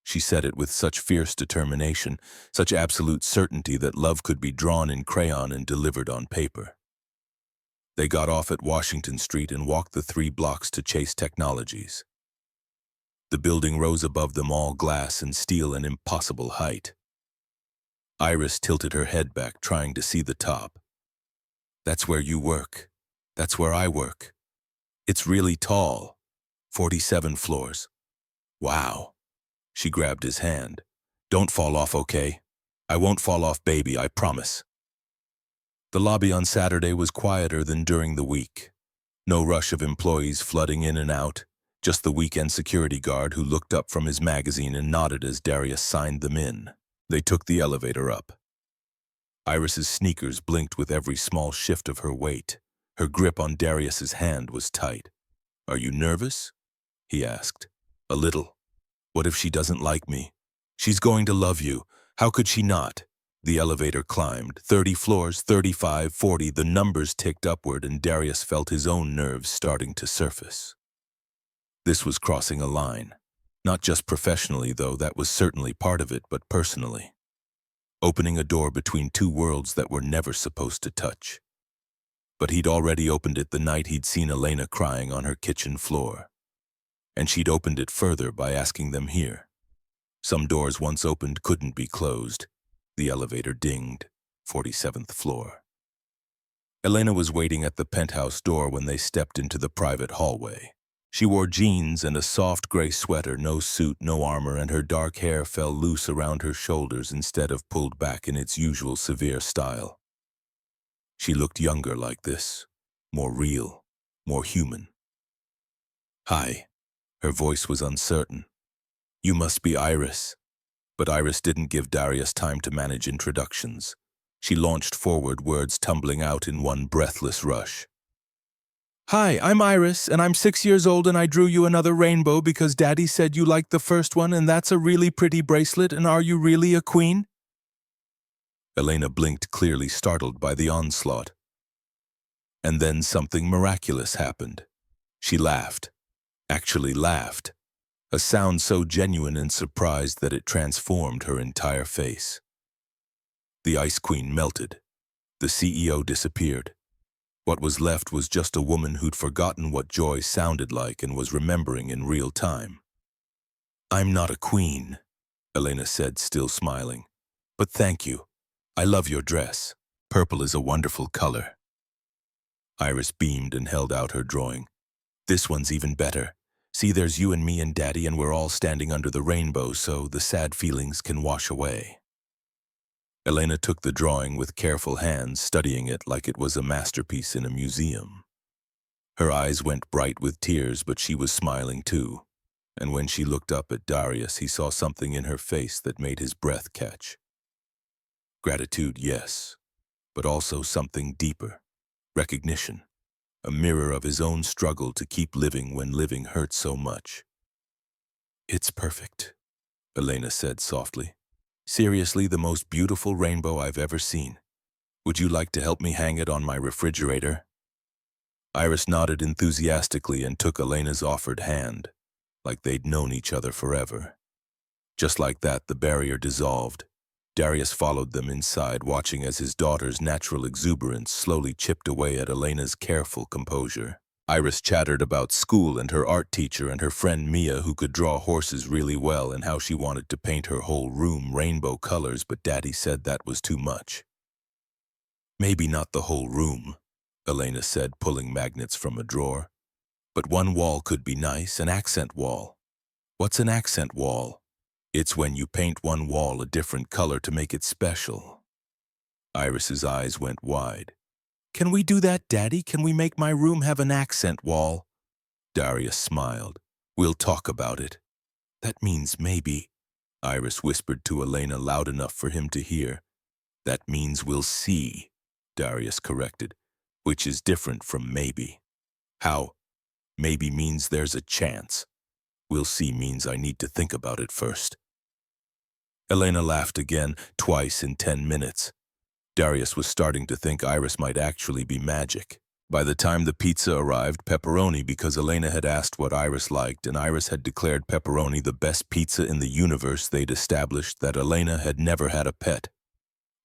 She said it with such fierce determination, such absolute certainty that love could be drawn in crayon and delivered on paper. They got off at Washington Street and walked the 3 blocks to Chase Technologies. The building rose above them, all glass and steel, an impossible height. Iris tilted her head back, trying to see the top. That's where you work. That's where I work. It's really tall. 47 floors. Wow. She grabbed his hand. Don't fall off, okay? I won't fall off, baby, I promise. The lobby on Saturday was quieter than during the week. No rush of employees flooding in and out, just the weekend security guard who looked up from his magazine and nodded as Darius signed them in. They took the elevator up. Iris's sneakers blinked with every small shift of her weight. Her grip on Darius's hand was tight. Are you nervous? He asked. A little. What if she doesn't like me? She's going to love you. How could she not? The elevator climbed. 30 floors, 35, 40. The numbers ticked upward, and Darius felt his own nerves starting to surface. This was crossing a line. Not just professionally, though, that was certainly part of it, but personally. Opening a door between two worlds that were never supposed to touch. But he'd already opened it the night he'd seen Elena crying on her kitchen floor. And she'd opened it further by asking them here. Some doors once opened couldn't be closed. The elevator dinged. 47th floor. Elena was waiting at the penthouse door when they stepped into the private hallway. She wore jeans and a soft gray sweater, no suit, no armor, and her dark hair fell loose around her shoulders instead of pulled back in its usual severe style. She looked younger like this, more real, more human. Hi. Her voice was uncertain. You must be Iris. But Iris didn't give Darius time to manage introductions. She launched forward, words tumbling out in one breathless rush. Hi, I'm Iris, and I'm 6 years old, and I drew you another rainbow because Daddy said you liked the first one, and that's a really pretty bracelet, and are you really a queen? Elena blinked, clearly startled by the onslaught. And then something miraculous happened. She laughed. Actually laughed. A sound so genuine and surprised that it transformed her entire face. The Ice Queen melted. The CEO disappeared. What was left was just a woman who'd forgotten what joy sounded like and was remembering in real time. I'm not a queen, Elena said, still smiling. But thank you. I love your dress. Purple is a wonderful color. Iris beamed and held out her drawing. This one's even better. See, there's you and me and Daddy, and we're all standing under the rainbow, so the sad feelings can wash away. Elena took the drawing with careful hands, studying it like it was a masterpiece in a museum. Her eyes went bright with tears, but she was smiling too. And when she looked up at Darius, he saw something in her face that made his breath catch. Gratitude, yes, but also something deeper. Recognition. A mirror of his own struggle to keep living when living hurt so much. It's perfect, Elena said softly. Seriously, the most beautiful rainbow I've ever seen. Would you like to help me hang it on my refrigerator? Iris nodded enthusiastically and took Elena's offered hand, like they'd known each other forever. Just like that, the barrier dissolved. Darius followed them inside, watching as his daughter's natural exuberance slowly chipped away at Elena's careful composure. Iris chattered about school and her art teacher and her friend Mia, who could draw horses really well, and how she wanted to paint her whole room rainbow colors, but Daddy said that was too much. Maybe not the whole room, Elena said, pulling magnets from a drawer. But one wall could be nice, an accent wall. What's an accent wall? It's when you paint one wall a different color to make it special. Iris's eyes went wide. Can we do that, Daddy? Can we make my room have an accent wall? Darius smiled. We'll talk about it. That means maybe, Iris whispered to Elena loud enough for him to hear. That means we'll see, Darius corrected, which is different from maybe. How? Maybe means there's a chance. We'll see means I need to think about it first. Elena laughed again, twice in 10 minutes. Darius was starting to think Iris might actually be magic. By the time the pizza arrived, pepperoni, because Elena had asked what Iris liked, and Iris had declared pepperoni the best pizza in the universe, they'd established that Elena had never had a pet,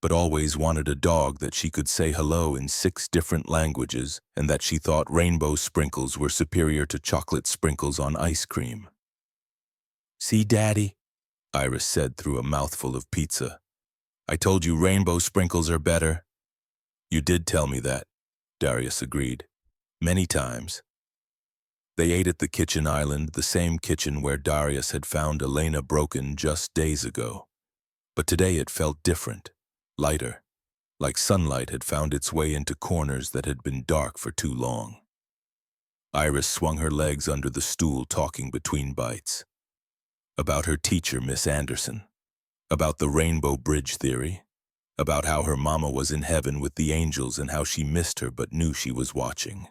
but always wanted a dog that she could say hello in 6 different languages, and that she thought rainbow sprinkles were superior to chocolate sprinkles on ice cream. See, Daddy, Iris said through a mouthful of pizza. I told you rainbow sprinkles are better. You did tell me that, Darius agreed. Many times. They ate at the kitchen island, the same kitchen where Darius had found Elena broken just days ago. But today it felt different, lighter, like sunlight had found its way into corners that had been dark for too long. Iris swung her legs under the stool, talking between bites. About her teacher, Miss Anderson. About the Rainbow Bridge theory. About how her mama was in heaven with the angels and how she missed her but knew she was watching.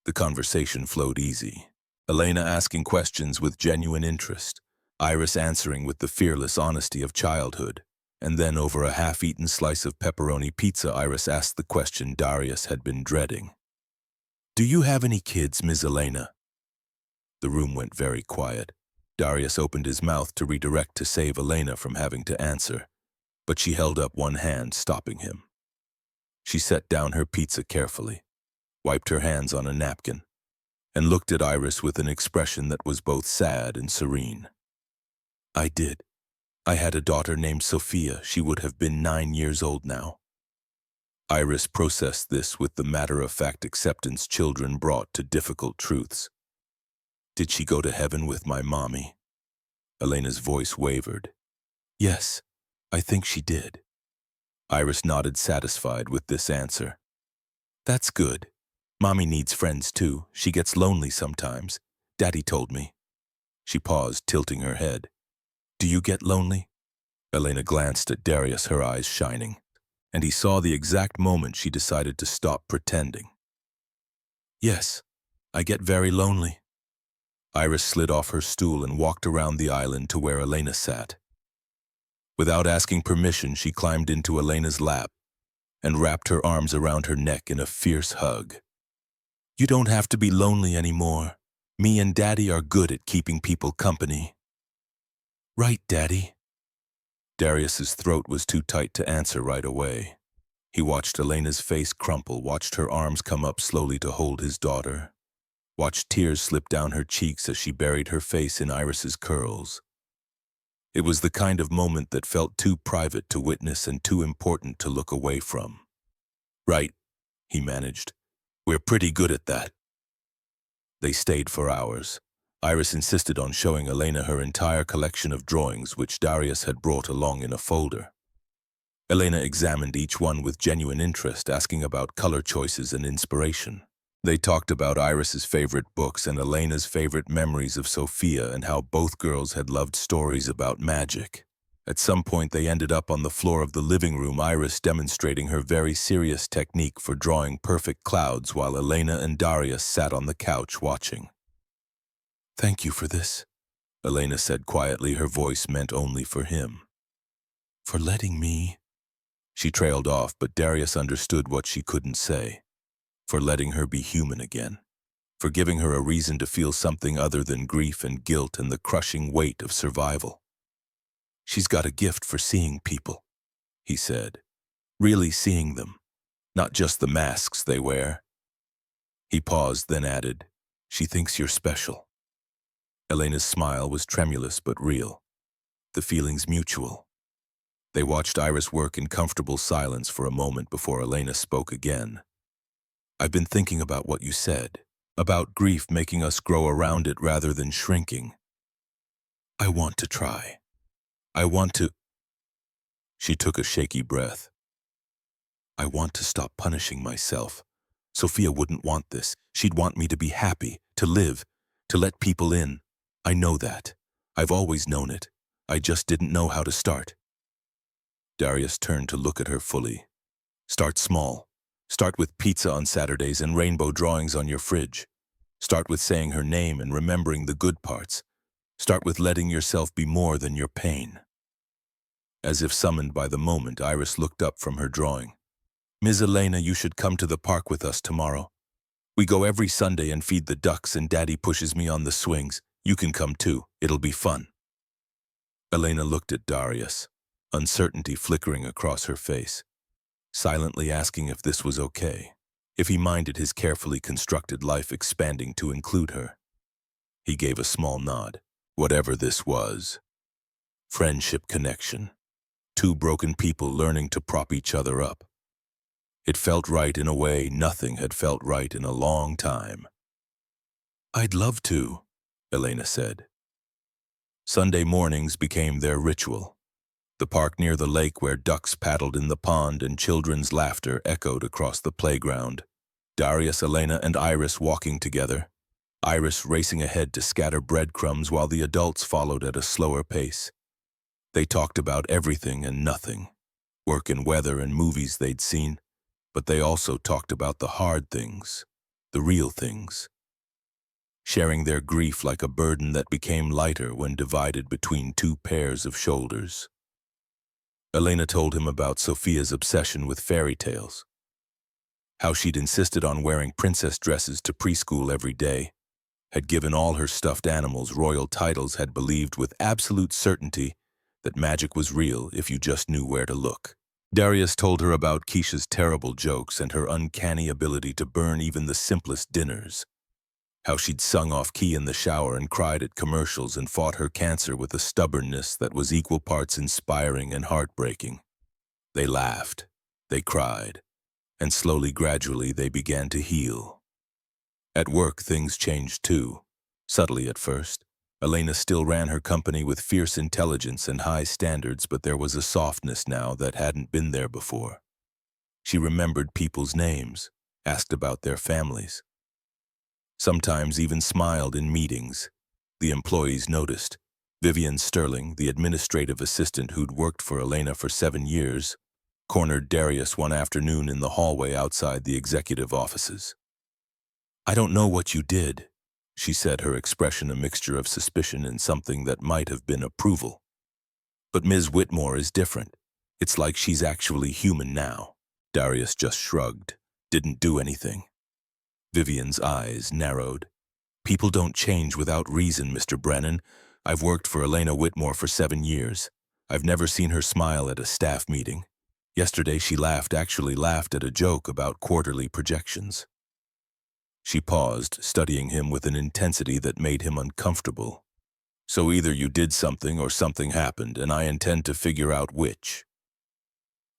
The conversation flowed easy. Elena asking questions with genuine interest. Iris answering with the fearless honesty of childhood. And then over a half-eaten slice of pepperoni pizza, Iris asked the question Darius had been dreading. Do you have any kids, Ms. Elena? The room went very quiet. Darius opened his mouth to redirect to save Elena from having to answer, but she held up one hand, stopping him. She set down her pizza carefully, wiped her hands on a napkin, and looked at Iris with an expression that was both sad and serene. I did. I had a daughter named Sophia. She would have been 9 years old now. Iris processed this with the matter-of-fact acceptance children brought to difficult truths. Did she go to heaven with my mommy? Elena's voice wavered. Yes, I think she did. Iris nodded, satisfied with this answer. That's good. Mommy needs friends too. She gets lonely sometimes. Daddy told me. She paused, tilting her head. Do you get lonely? Elena glanced at Darius, her eyes shining, and he saw the exact moment she decided to stop pretending. Yes, I get very lonely. Iris slid off her stool and walked around the island to where Elena sat. Without asking permission, she climbed into Elena's lap and wrapped her arms around her neck in a fierce hug. You don't have to be lonely anymore. Me and Daddy are good at keeping people company. Right, Daddy. Darius's throat was too tight to answer right away. He watched Elena's face crumple, watched her arms come up slowly to hold his daughter, watched tears slip down her cheeks as she buried her face in Iris's curls. It was the kind of moment that felt too private to witness and too important to look away from. Right, he managed. We're pretty good at that. They stayed for hours. Iris insisted on showing Elena her entire collection of drawings which Darius had brought along in a folder. Elena examined each one with genuine interest, asking about color choices and inspiration. They talked about Iris's favorite books and Elena's favorite memories of Sophia and how both girls had loved stories about magic. At some point they ended up on the floor of the living room, Iris demonstrating her very serious technique for drawing perfect clouds while Elena and Darius sat on the couch watching. Thank you for this, Elena said quietly, her voice meant only for him. For letting me... She trailed off, but Darius understood what she couldn't say. For letting her be human again. For giving her a reason to feel something other than grief and guilt and the crushing weight of survival. She's got a gift for seeing people, he said. Really seeing them, not just the masks they wear. He paused, then added, she thinks you're special. Elena's smile was tremulous but real, the feelings mutual. They watched Iris work in comfortable silence for a moment before Elena spoke again. I've been thinking about what you said, about grief making us grow around it rather than shrinking. I want to try. I want to... She took a shaky breath. I want to stop punishing myself. Sophia wouldn't want this. She'd want me to be happy, to live, to let people in. I know that. I've always known it. I just didn't know how to start. Darius turned to look at her fully. Start small. Start with pizza on Saturdays and rainbow drawings on your fridge. Start with saying her name and remembering the good parts. Start with letting yourself be more than your pain. As if summoned by the moment, Iris looked up from her drawing. Ms. Elena, you should come to the park with us tomorrow. We go every Sunday and feed the ducks and Daddy pushes me on the swings. You can come too. It'll be fun. Elena looked at Darius, uncertainty flickering across her face, silently asking if this was okay, if he minded his carefully constructed life expanding to include her. He gave a small nod. Whatever this was. Friendship connection. Two broken people learning to prop each other up. It felt right in a way nothing had felt right in a long time. "I'd love to," Elena said. Sunday mornings became their ritual. The park near the lake where ducks paddled in the pond and children's laughter echoed across the playground. Darius, Elena, and Iris walking together. Iris racing ahead to scatter breadcrumbs while the adults followed at a slower pace. They talked about everything and nothing. Work and weather and movies they'd seen. But they also talked about the hard things, the real things. Sharing their grief like a burden that became lighter when divided between two pairs of shoulders. Elena told him about Sophia's obsession with fairy tales. How she'd insisted on wearing princess dresses to preschool every day, had given all her stuffed animals royal titles, had believed with absolute certainty that magic was real if you just knew where to look. Darius told her about Keisha's terrible jokes and her uncanny ability to burn even the simplest dinners. How she'd sung off key in the shower and cried at commercials and fought her cancer with a stubbornness that was equal parts inspiring and heartbreaking. They laughed, they cried, and slowly, gradually, they began to heal. At work, things changed too, subtly at first. Elena still ran her company with fierce intelligence and high standards, but there was a softness now that hadn't been there before. She remembered people's names, asked about their families. Sometimes even smiled in meetings. The employees noticed. Vivian Sterling, the administrative assistant who'd worked for Elena for 7 years, cornered Darius one afternoon in the hallway outside the executive offices. "I don't know what you did," she said, her expression a mixture of suspicion and something that might have been approval. "But Ms. Whitmore is different. It's like she's actually human now." Darius just shrugged, didn't do anything. Vivian's eyes narrowed. "People don't change without reason, Mr. Brennan. I've worked for Elena Whitmore for 7 years. I've never seen her smile at a staff meeting. Yesterday she actually laughed at a joke about quarterly projections." She paused, studying him with an intensity that made him uncomfortable. "So either you did something or something happened, and I intend to figure out which."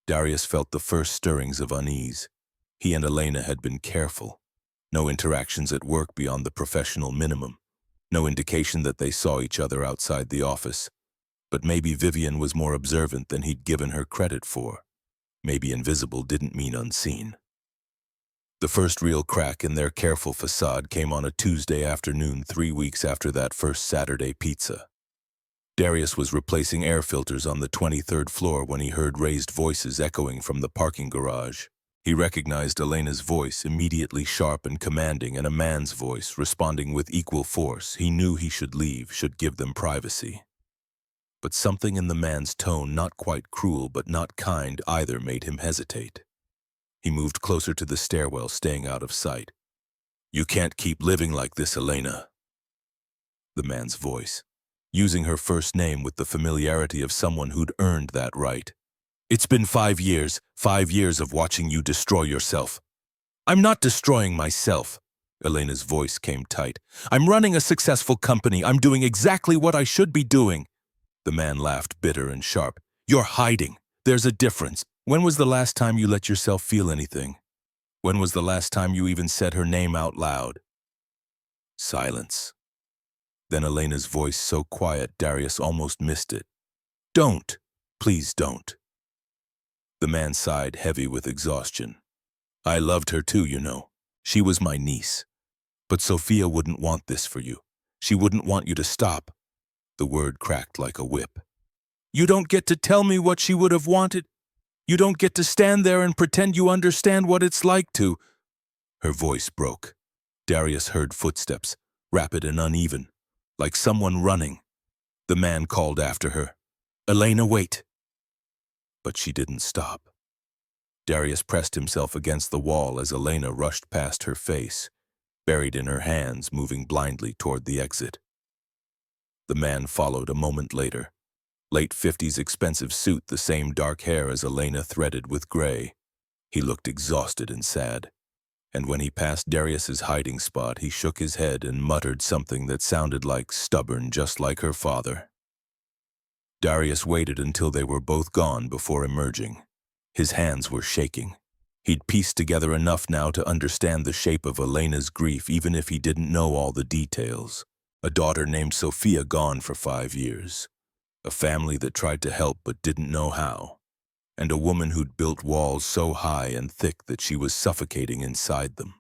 Darius felt the first stirrings of unease. He and Elena had been careful. No interactions at work beyond the professional minimum. No indication that they saw each other outside the office. But maybe Vivian was more observant than he'd given her credit for. Maybe invisible didn't mean unseen. The first real crack in their careful facade came on a Tuesday afternoon 3 weeks after that first Saturday pizza. Darius was replacing air filters on the 23rd floor when he heard raised voices echoing from the parking garage. He recognized Elena's voice, immediately sharp and commanding, and a man's voice, responding with equal force. He knew he should leave, should give them privacy. But something in the man's tone, not quite cruel but not kind either, made him hesitate. He moved closer to the stairwell, staying out of sight. "You can't keep living like this, Elena." The man's voice, using her first name with the familiarity of someone who'd earned that right. "It's been 5 years, 5 years of watching you destroy yourself." "I'm not destroying myself." Elena's voice came tight. "I'm running a successful company. I'm doing exactly what I should be doing." The man laughed, bitter and sharp. "You're hiding. There's a difference. When was the last time you let yourself feel anything? When was the last time you even said her name out loud?" Silence. Then Elena's voice, so quiet Darius almost missed it. "Don't. Please don't." The man sighed, heavy with exhaustion. "I loved her too, you know. She was my niece. But Sophia wouldn't want this for you. She wouldn't want you to stop." The word cracked like a whip. "You don't get to tell me what she would have wanted. You don't get to stand there and pretend you understand what it's like to." Her voice broke. Darius heard footsteps, rapid and uneven, like someone running. The man called after her, "Elena, wait." But she didn't stop. Darius pressed himself against the wall as Elena rushed past her face, buried in her hands, moving blindly toward the exit. The man followed a moment later. Late 50s expensive suit, the same dark hair as Elena threaded with gray. He looked exhausted and sad. And when he passed Darius's hiding spot, he shook his head and muttered something that sounded like stubborn, just like her father. Darius waited until they were both gone before emerging. His hands were shaking. He'd pieced together enough now to understand the shape of Elena's grief, even if he didn't know all the details. A daughter named Sophia gone for 5 years. A family that tried to help but didn't know how. And a woman who'd built walls so high and thick that she was suffocating inside them.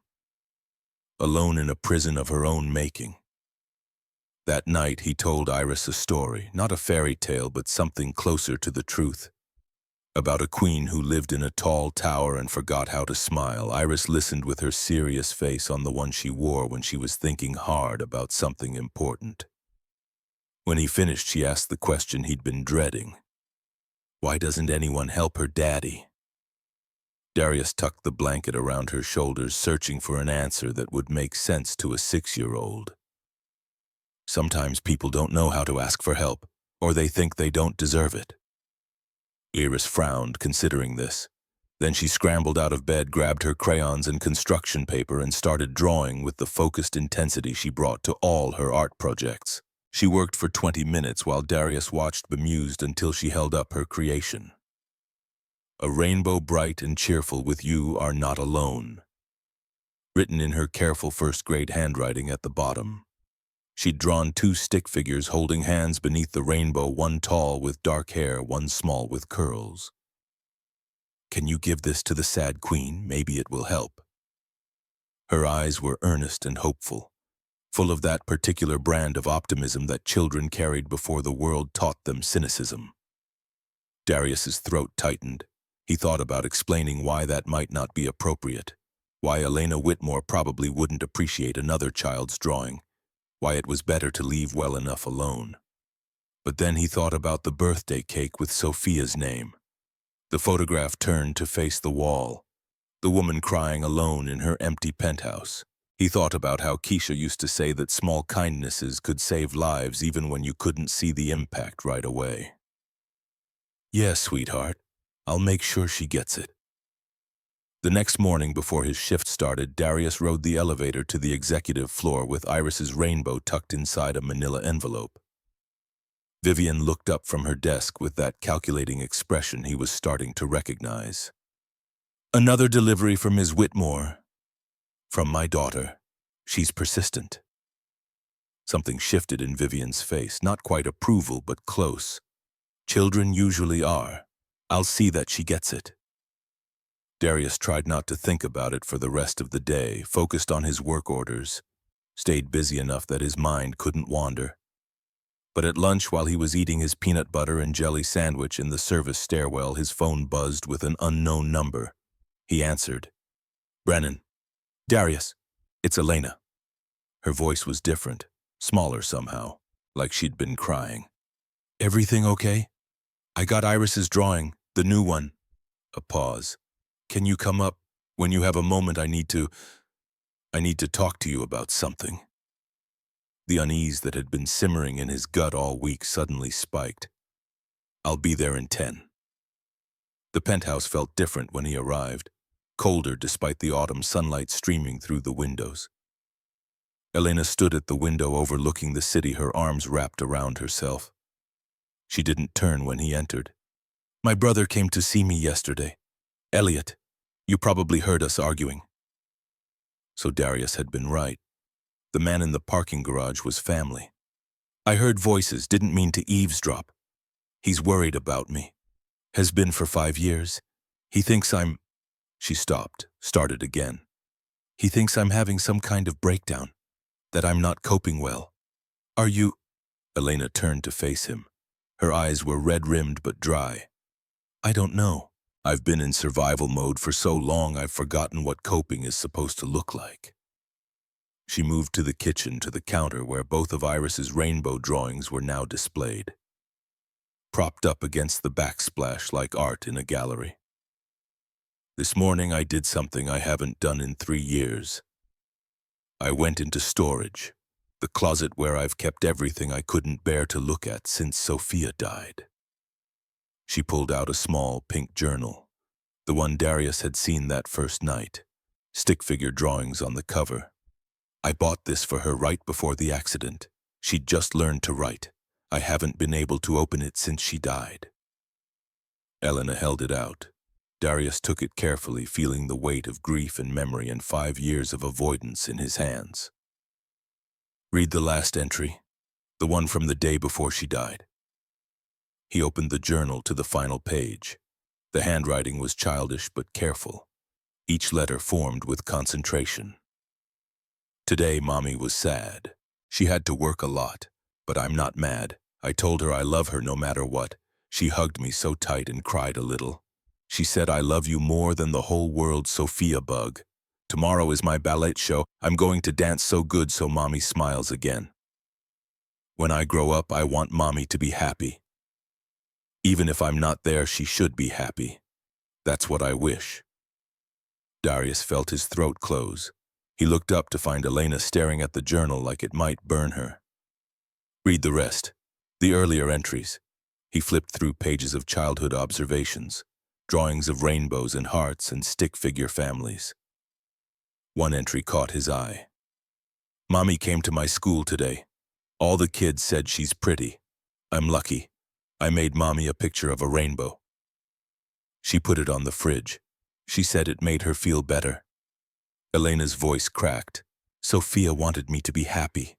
Alone in a prison of her own making. That night he told Iris a story, not a fairy tale but something closer to the truth. About a queen who lived in a tall tower and forgot how to smile. Iris listened with her serious face on the one she wore when she was thinking hard about something important. When he finished, she asked the question he'd been dreading. Why doesn't anyone help her daddy? Darius tucked the blanket around her shoulders, searching for an answer that would make sense to a 6-year-old. Sometimes people don't know how to ask for help, or they think they don't deserve it. Iris frowned, considering this. Then she scrambled out of bed, grabbed her crayons and construction paper, and started drawing with the focused intensity she brought to all her art projects. She worked for 20 minutes while Darius watched bemused until she held up her creation. A rainbow bright and cheerful with you are not alone. Written in her careful first-grade handwriting at the bottom. She'd drawn 2 stick figures holding hands beneath the rainbow, one tall with dark hair, one small with curls. Can you give this to the sad queen? Maybe it will help. Her eyes were earnest and hopeful, full of that particular brand of optimism that children carried before the world taught them cynicism. Darius's throat tightened. He thought about explaining why that might not be appropriate, why Elena Whitmore probably wouldn't appreciate another child's drawing, why it was better to leave well enough alone. But then he thought about the birthday cake with Sophia's name. The photograph turned to face the wall, the woman crying alone in her empty penthouse. He thought about how Keisha used to say that small kindnesses could save lives even when you couldn't see the impact right away. Yes, sweetheart, I'll make sure she gets it. The next morning before his shift started, Darius rode the elevator to the executive floor with Iris's rainbow tucked inside a manila envelope. Vivian looked up from her desk with that calculating expression he was starting to recognize. Another delivery for Ms. Whitmore. From my daughter. She's persistent. Something shifted in Vivian's face, not quite approval, but close. Children usually are. I'll see that she gets it. Darius tried not to think about it for the rest of the day, focused on his work orders, stayed busy enough that his mind couldn't wander. But at lunch, while he was eating his peanut butter and jelly sandwich in the service stairwell, his phone buzzed with an unknown number. He answered. Brennan. Darius. It's Elena. Her voice was different, smaller somehow, like she'd been crying. Everything okay? I got Iris's drawing, the new one. A pause. Can you come up? When you have a moment, I need to talk to you about something. The unease that had been simmering in his gut all week suddenly spiked. I'll be there in 10. The penthouse felt different when he arrived, colder despite the autumn sunlight streaming through the windows. Elena stood at the window overlooking the city, her arms wrapped around herself. She didn't turn when he entered. My brother came to see me yesterday. Elliot, you probably heard us arguing. So Darius had been right. The man in the parking garage was family. I heard voices, didn't mean to eavesdrop. He's worried about me. Has been for 5 years. He thinks I'm... She stopped, started again. He thinks I'm having some kind of breakdown, that I'm not coping well. Are you... Elena turned to face him. Her eyes were red-rimmed but dry. I don't know. I've been in survival mode for so long I've forgotten what coping is supposed to look like. She moved to the kitchen, to the counter where both of Iris's rainbow drawings were now displayed, propped up against the backsplash like art in a gallery. This morning I did something I haven't done in 3 years. I went into storage, the closet where I've kept everything I couldn't bear to look at since Sophia died. She pulled out a small pink journal, the one Darius had seen that first night. stick figure drawings on the cover. I bought this for her right before the accident. She'd just learned to write. I haven't been able to open it since she died. Elena held it out. Darius took it carefully, feeling the weight of grief and memory and 5 years of avoidance in his hands. Read the last entry, the one from the day before she died. He opened the journal to the final page. The handwriting was childish but careful, each letter formed with concentration. Today, Mommy was sad. She had to work a lot, but I'm not mad. I told her I love her no matter what. She hugged me so tight and cried a little. She said, I love you more than the whole world, Sophia Bug. Tomorrow is my ballet show. I'm going to dance so good so Mommy smiles again. When I grow up, I want Mommy to be happy. Even if I'm not there, she should be happy. That's what I wish. Darius felt his throat close. He looked up to find Elena staring at the journal like it might burn her. Read the rest, the earlier entries. He flipped through pages of childhood observations, drawings of rainbows and hearts and stick figure families. One entry caught his eye. Mommy came to my school today. All the kids said she's pretty. I'm lucky. I made Mommy a picture of a rainbow. She put it on the fridge. She said it made her feel better. Elena's voice cracked. Sophia wanted me to be happy,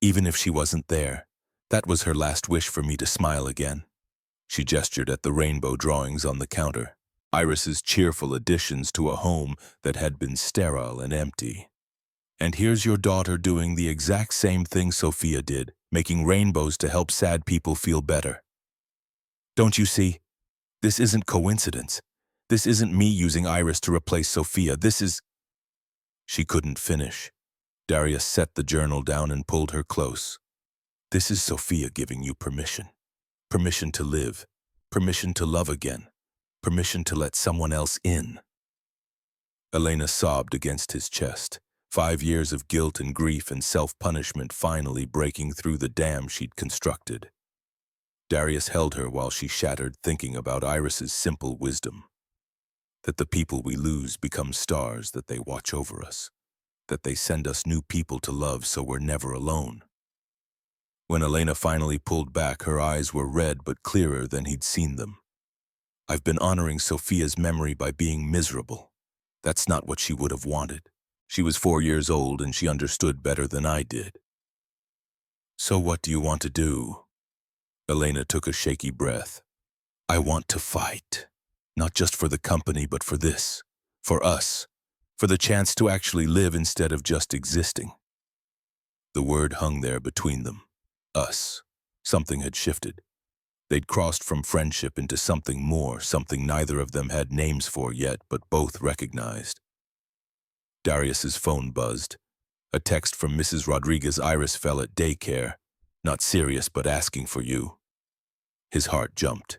even if she wasn't there. That was her last wish, for me to smile again. She gestured at the rainbow drawings on the counter, Iris's cheerful additions to a home that had been sterile and empty. And here's your daughter doing the exact same thing Sophia did, making rainbows to help sad people feel better. Don't you see? This isn't coincidence. This isn't me using Iris to replace Sophia. This is... She couldn't finish. Darius set the journal down and pulled her close. This is Sophia giving you permission. Permission to live. Permission to love again. Permission to let someone else in. Elena sobbed against his chest. 5 years of guilt and grief and self-punishment finally breaking through the dam she'd constructed. Darius held her while she shattered, thinking about Iris's simple wisdom. That the people we lose become stars, that they watch over us, that they send us new people to love so we're never alone. When Elena finally pulled back, her eyes were red but clearer than he'd seen them. I've been honoring Sophia's memory by being miserable. That's not what she would have wanted. She was 4 years old and she understood better than I did. So what do you want to do? Elena took a shaky breath. I want to fight. Not just for the company, but for this. For us. For the chance to actually live instead of just existing. The word hung there between them. Us. Something had shifted. They'd crossed from friendship into something more, something neither of them had names for yet, but both recognized. Darius's phone buzzed. A text from Mrs. Rodriguez. Iris fell at daycare. Not serious, but asking for you. His heart jumped.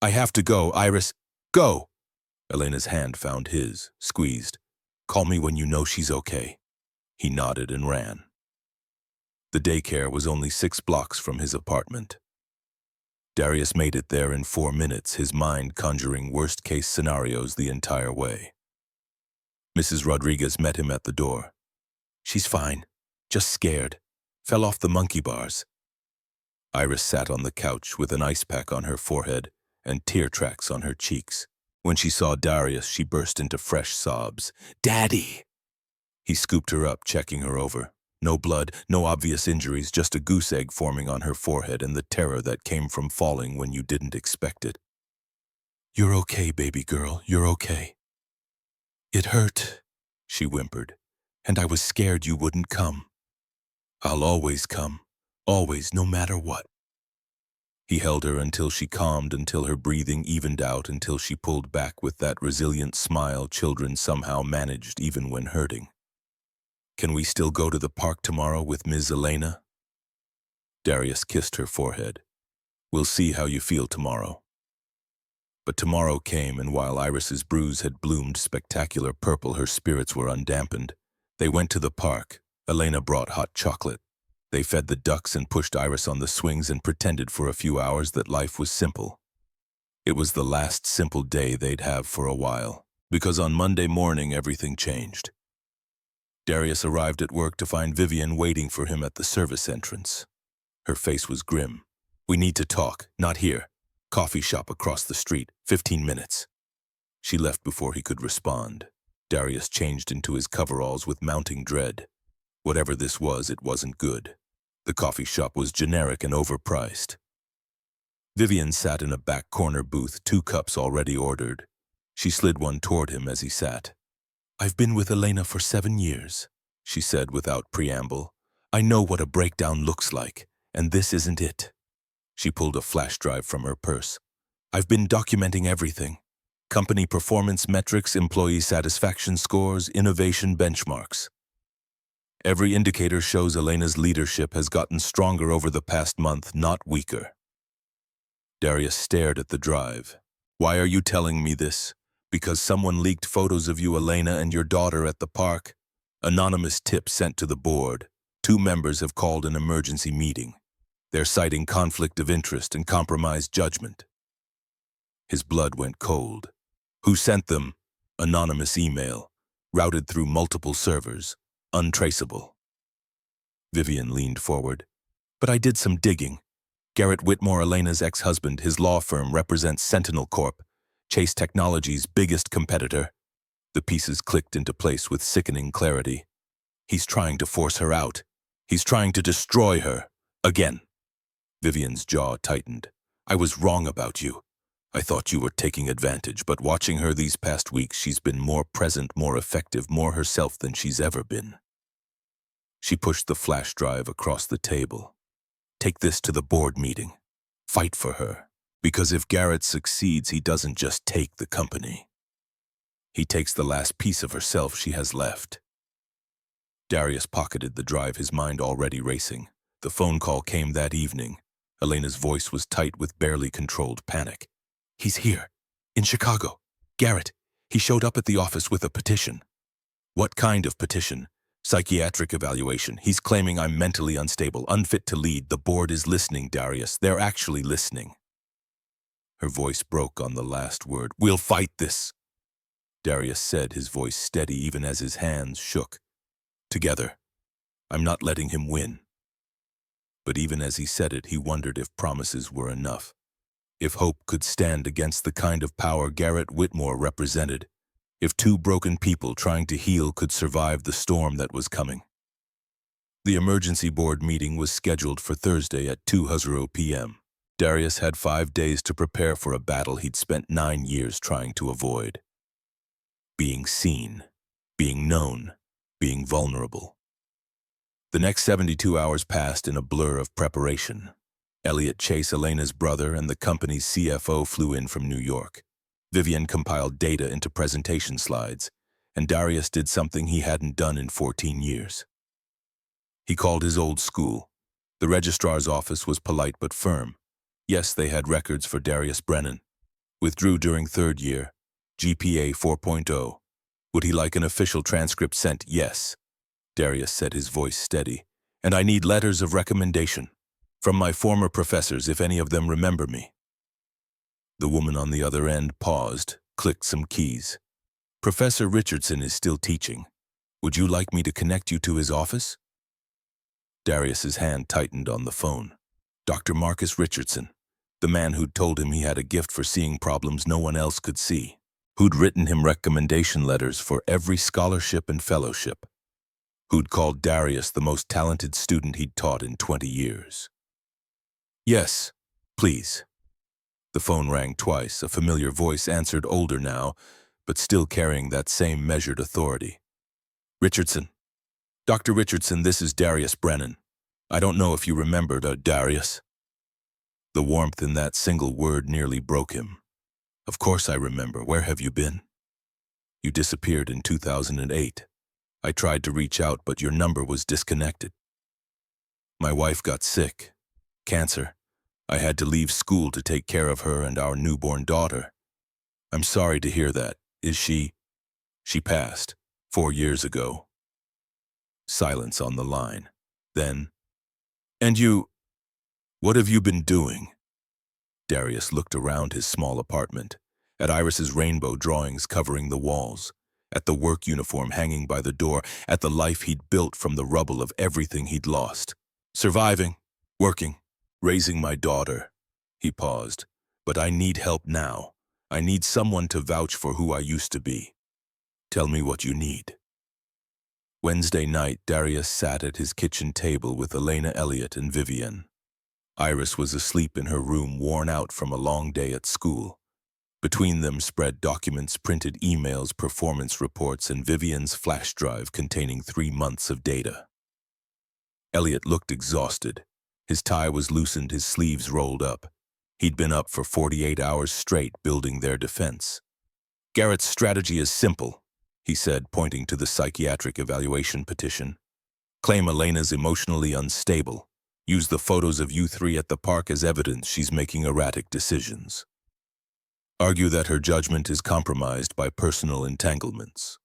I have to go, Iris. Go! Elena's hand found his, squeezed. Call me when you know she's okay. He nodded and ran. The daycare was only 6 blocks from his apartment. Darius made it there in 4 minutes, his mind conjuring worst-case scenarios the entire way. Mrs. Rodriguez met him at the door. She's fine, just scared. Fell off the monkey bars. Iris sat on the couch with an ice pack on her forehead and tear tracks on her cheeks. When she saw Darius, she burst into fresh sobs. Daddy! He scooped her up, checking her over. No blood, no obvious injuries, just a goose egg forming on her forehead and the terror that came from falling when you didn't expect it. You're okay, baby girl, you're okay. It hurt, she whimpered, and I was scared you wouldn't come. I'll always come, always, no matter what. He held her until she calmed, until her breathing evened out, until she pulled back with that resilient smile children somehow managed even when hurting. Can we still go to the park tomorrow with Ms. Elena? Darius kissed her forehead. We'll see how you feel tomorrow. But tomorrow came, and while Iris's bruise had bloomed spectacular purple, her spirits were undampened. They went to the park. Elena brought hot chocolate. They fed the ducks and pushed Iris on the swings and pretended for a few hours that life was simple. It was the last simple day they'd have for a while. Because on Monday morning, everything changed. Darius arrived at work to find Vivian waiting for him at the service entrance. Her face was grim. "We need to talk, not here. Coffee shop across the street, 15 minutes. She left before he could respond. Darius changed into his coveralls with mounting dread. Whatever this was, it wasn't good. The coffee shop was generic and overpriced. Vivian sat in a back corner booth, 2 cups already ordered. She slid one toward him as he sat. "I've been with Elena for 7 years," she said without preamble. "I know what a breakdown looks like, and this isn't it." She pulled a flash drive from her purse. "I've been documenting everything. Company performance metrics, employee satisfaction scores, innovation benchmarks. Every indicator shows Elena's leadership has gotten stronger over the past month, not weaker." Darius stared at the drive. "Why are you telling me this? Because someone leaked photos of you, Elena, and your daughter at the park? Anonymous tip sent to the board. 2 members have called an emergency meeting. They're citing conflict of interest and compromised judgment." His blood went cold. "Who sent them?" "Anonymous email, routed through multiple servers, untraceable." Vivian leaned forward. "But I did some digging. Garrett Whitmore, Elena's ex-husband, his law firm represents Sentinel Corp, Chase Technologies' biggest competitor." The pieces clicked into place with sickening clarity. "He's trying to force her out. He's trying to destroy her. Again." Vivian's jaw tightened. "I was wrong about you. I thought you were taking advantage, but watching her these past weeks, she's been more present, more effective, more herself than she's ever been." She pushed the flash drive across the table. "Take this to the board meeting. Fight for her. Because if Garrett succeeds, he doesn't just take the company. He takes the last piece of herself she has left." Darius pocketed the drive, his mind already racing. The phone call came that evening. Elena's voice was tight with barely controlled panic. "He's here. In Chicago. Garrett. He showed up at the office with a petition." "What kind of petition?" "Psychiatric evaluation. He's claiming I'm mentally unstable, unfit to lead. The board is listening, Darius. They're actually listening." Her voice broke on the last word. "We'll fight this," Darius said, his voice steady even as his hands shook. "Together. I'm not letting him win." But even as he said it, he wondered if promises were enough. If hope could stand against the kind of power Garrett Whitmore represented. If 2 broken people trying to heal could survive the storm that was coming. The emergency board meeting was scheduled for Thursday at 2:00 p.m. Darius had 5 days to prepare for a battle he'd spent 9 years trying to avoid. Being seen, being known, being vulnerable. The next 72 hours passed in a blur of preparation. Elliot Chase, Elena's brother, and the company's CFO flew in from New York. Vivian compiled data into presentation slides, and Darius did something he hadn't done in 14 years. He called his old school. The registrar's office was polite but firm. Yes, they had records for Darius Brennan. Withdrew during 3rd year. GPA 4.0. Would he like an official transcript sent? Yes. Darius said, his voice steady. "And I need letters of recommendation. From my former professors, if any of them remember me." The woman on the other end paused, clicked some keys. "Professor Richardson is still teaching. Would you like me to connect you to his office?" Darius's hand tightened on the phone. Dr. Marcus Richardson, the man who'd told him he had a gift for seeing problems no one else could see, who'd written him recommendation letters for every scholarship and fellowship, who'd called Darius the most talented student he'd taught in 20 years. "Yes, please." The phone rang twice. A familiar voice answered, older now, but still carrying that same measured authority. "Richardson. Dr. Richardson, this is Darius Brennan. I don't know if you remembered, Darius." The warmth in that single word nearly broke him. "Of course I remember. Where have you been?" "You disappeared in 2008. I tried to reach out, but your number was disconnected. My wife got sick. Cancer. I had to leave school to take care of her and our newborn daughter. I'm sorry to hear that. Is she?" "She passed 4 years ago." Silence on the line. Then, "And you, what have you been doing?" Darius looked around his small apartment. at Iris's rainbow drawings covering the walls, at the work uniform hanging by the door, at the life he'd built from the rubble of everything he'd lost. Surviving, working, raising my daughter. He paused. But I need help now. I need someone to vouch for who I used to be. Tell me what you need. Wednesday night, Darius sat at his kitchen table with Elena Elliott and Vivian. Iris was asleep in her room, worn out from a long day at school. Between them spread documents, printed emails, performance reports, and Vivian's flash drive containing 3 months of data. Elliott looked exhausted. His tie was loosened, his sleeves rolled up. He'd been up for 48 hours straight building their defense. Garrett's strategy is simple, he said, pointing to the psychiatric evaluation petition. Claim Elena's emotionally unstable. Use the photos of you three at the park as evidence she's making erratic decisions. Argue that her judgment is compromised by personal entanglements.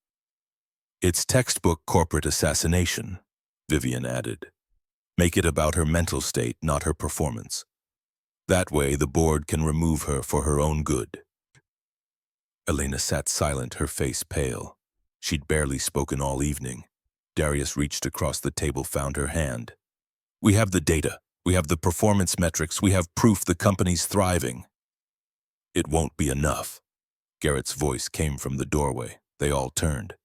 It's textbook corporate assassination, Vivian added. Make it about her mental state, not her performance. That way, the board can remove her for her own good. Elena sat silent, her face pale. She'd barely spoken all evening. Darius reached across the table, found her hand. We have the data. We have the performance metrics. We have proof the company's thriving. It won't be enough. Garrett's voice came from the doorway. They all turned.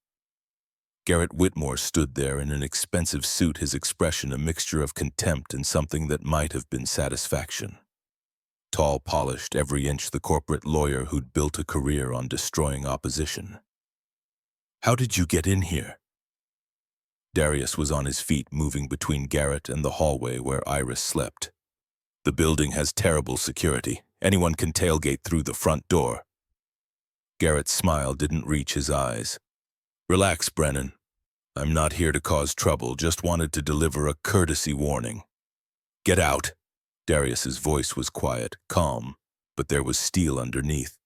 Garrett Whitmore stood there in an expensive suit, his expression a mixture of contempt and something that might have been satisfaction. Tall, polished, every inch the corporate lawyer who'd built a career on destroying opposition. How did you get in here? Darius was on his feet, moving between Garrett and the hallway where Iris slept. The building has terrible security. Anyone can tailgate through the front door. Garrett's smile didn't reach his eyes. Relax, Brennan. I'm not here to cause trouble, just wanted to deliver a courtesy warning. Get out. Darius's voice was quiet, calm, but there was steel underneath.